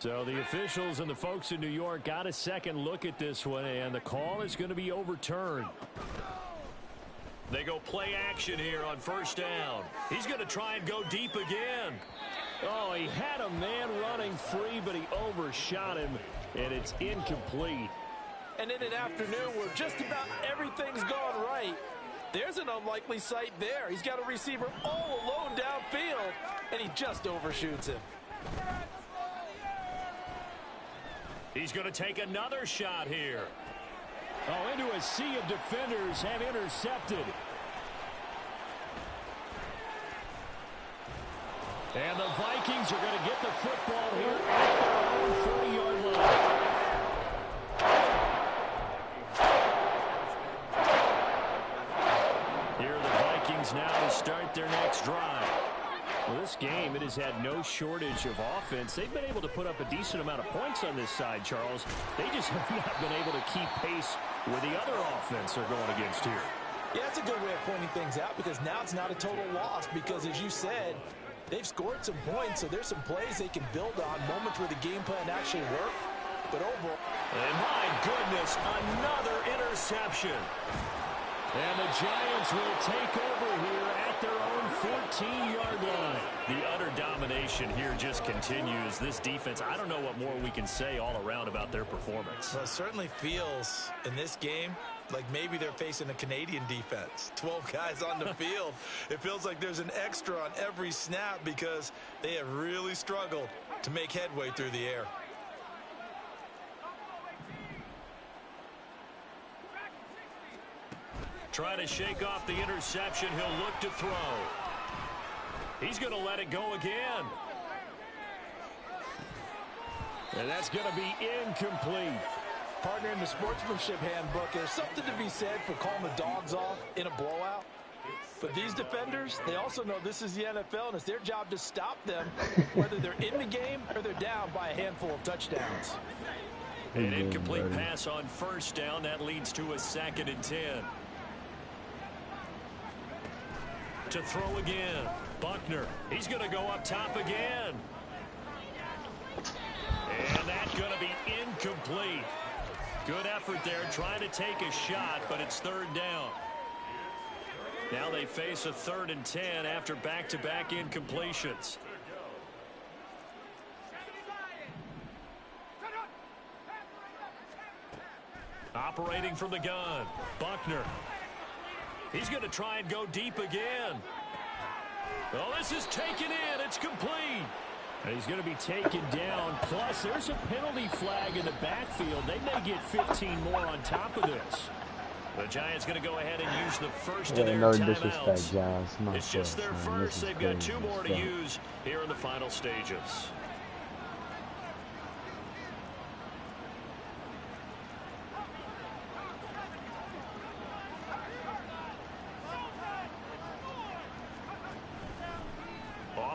[SPEAKER 3] So the officials and the folks in New York got a second look at this one, and the call is going to be overturned. They go play action here on first down. He's going to try and go deep again. Oh, he had a man running free, but he overshot him, and it's incomplete.
[SPEAKER 5] And in an afternoon where just about everything's gone right, there's an unlikely sight there. He's got a receiver all alone downfield, and he just overshoots him.
[SPEAKER 3] He's going to take another shot here.
[SPEAKER 8] Oh, into a sea of defenders have intercepted. And the Vikings are going to get the football here at their own 40-yard line. Here are the Vikings now to start their next drive. Well, this game, it has had no shortage of offense. They've been able to put up a decent amount of points on this side, Charles. They just have not been able to keep pace with the other offense they're going against here.
[SPEAKER 6] Yeah, that's a good way of pointing things out because now it's not a total loss because, as you said, they've scored some points, so there's some plays they can build on, moments where the game plan actually worked. But overall...
[SPEAKER 3] And my goodness, another interception.
[SPEAKER 8] And the Giants will take over here at their own 14-yard line.
[SPEAKER 3] The utter domination here just continues. This defense, I don't know what more we can say all around about their performance.
[SPEAKER 6] Well, it certainly feels in this game like maybe they're facing a Canadian defense. 12 guys on the field. It feels like there's an extra on every snap because they have really struggled to make headway through the air.
[SPEAKER 3] Trying to shake off the interception. He'll look to throw. He's going to let it go again.
[SPEAKER 8] And that's going to be incomplete.
[SPEAKER 6] Partner, in the sportsmanship handbook, there's something to be said for calling the dogs off in a blowout. But these defenders, they also know this is the NFL, and it's their job to stop them, whether they're in the game or they're down by a handful of touchdowns.
[SPEAKER 3] An incomplete pass on first down. That leads to a 2nd and 10. To throw again. Buckner. He's going to go up top again. And that's going to be incomplete. Good effort there trying to take a shot, but it's 3rd down. Now they face a 3rd and 10 after back-to-back incompletions. Operating from the gun. Buckner. He's going to try and go deep again. Oh, this is taken in. It's complete.
[SPEAKER 8] And he's going to be taken down. Plus, there's a penalty flag in the backfield. They may get 15 more on top of this.
[SPEAKER 3] The Giants going to go ahead and use the first of their timeouts. It's just their first. They've got 2 more to use here in the final stages.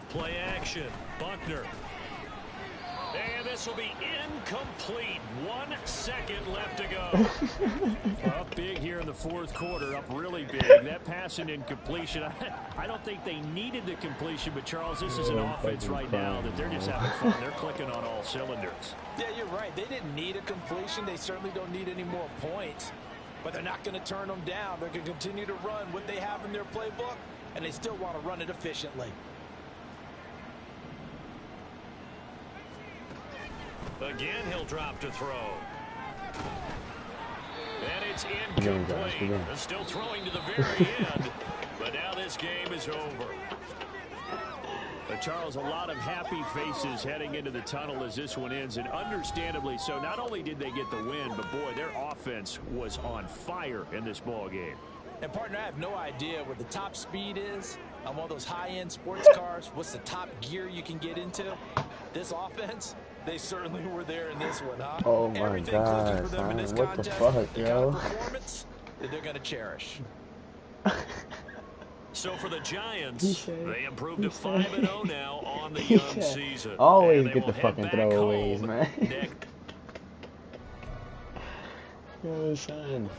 [SPEAKER 3] Play action. Buckner. And this will be incomplete. 1 second left to go.
[SPEAKER 8] Up big here in the 4th quarter. Up really big. That pass and incompletion. I don't think they needed the completion, but Charles, this is an offense right now that they're just having fun. They're clicking on all cylinders.
[SPEAKER 6] Yeah, you're right. They didn't need a completion. They certainly don't need any more points. But they're not going to turn them down. They're going to continue to run what they have in their playbook, and they still want to run it efficiently.
[SPEAKER 3] Again, he'll drop to throw. And it's incomplete. They're still throwing to the very end, but now this game is over.
[SPEAKER 8] But Charles, a lot of happy faces heading into the tunnel as this one ends, and understandably so. Not only did they get the win, but boy, their offense was on fire in this ball game.
[SPEAKER 6] And partner, I have no idea what the top speed is on one of those high-end sports cars. What's the top gear you can get into? This offense, they certainly were there in this one, huh?
[SPEAKER 9] Oh my
[SPEAKER 6] Everything clicking for
[SPEAKER 9] God,
[SPEAKER 6] them in
[SPEAKER 9] son.
[SPEAKER 6] this
[SPEAKER 9] What the
[SPEAKER 6] contest.
[SPEAKER 9] fuck,
[SPEAKER 6] The
[SPEAKER 9] yo?
[SPEAKER 6] kind of performance that they're going to cherish.
[SPEAKER 3] So for the Giants,
[SPEAKER 9] He said-
[SPEAKER 3] they improved
[SPEAKER 9] he
[SPEAKER 3] to
[SPEAKER 9] said-
[SPEAKER 3] 5-0 now on the
[SPEAKER 9] He
[SPEAKER 3] young
[SPEAKER 9] said,
[SPEAKER 3] season.
[SPEAKER 9] always
[SPEAKER 3] And they
[SPEAKER 9] get the
[SPEAKER 3] will head
[SPEAKER 9] fucking
[SPEAKER 3] back
[SPEAKER 9] throwaways,
[SPEAKER 3] home
[SPEAKER 9] man.
[SPEAKER 3] next.
[SPEAKER 9] Yo, son.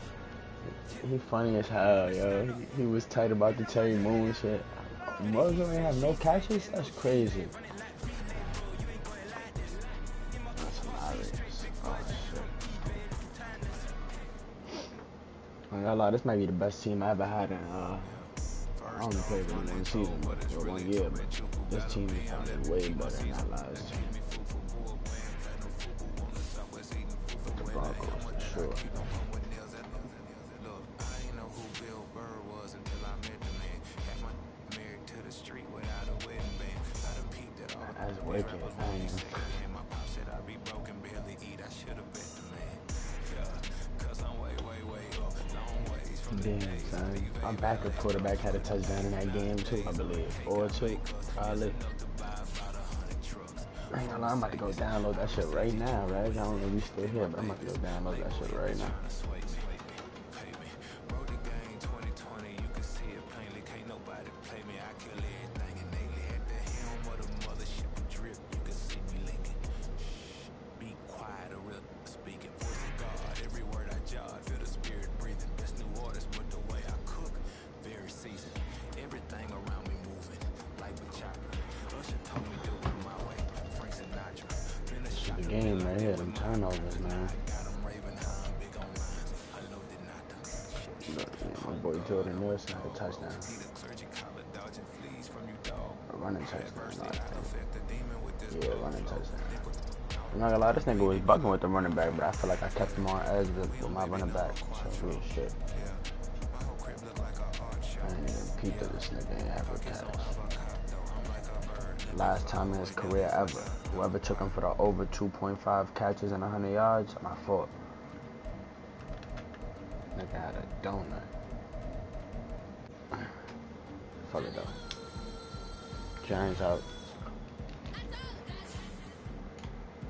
[SPEAKER 9] He funny as hell, yo. He was tight about the Terry Moon shit. Mojo ain't have no catches? That's crazy. That's hilarious. Oh, shit. I'm gonna lie, this might be the best team I ever had in, I only played in one season, or 1 year, but this team is probably way better than that last team. The Broncos, for sure. That's wicked, man. Damn, son. Our backup quarterback had a touchdown in that game, too, I believe. Or two, probably. I ain't gonna lie, I'm about to go download that shit right now, right? I don't know if you still here, but I'm about to go download that shit right now. The game right here, them turnovers, man. Look, man, my boy Jordan Nelson had a touchdown. A running touchdown, I think. Yeah, running touchdown. I'm not gonna lie, this nigga was bugging with the running back, but I feel like I kept him on edge with my running back. So real shit. I ain't even peeped that this nigga ain't have a catch. Last time in his career ever. Whoever took him for the over 2.5 catches and 100 yards, my fault. Nigga had a donut. Fuck it though. Giants out.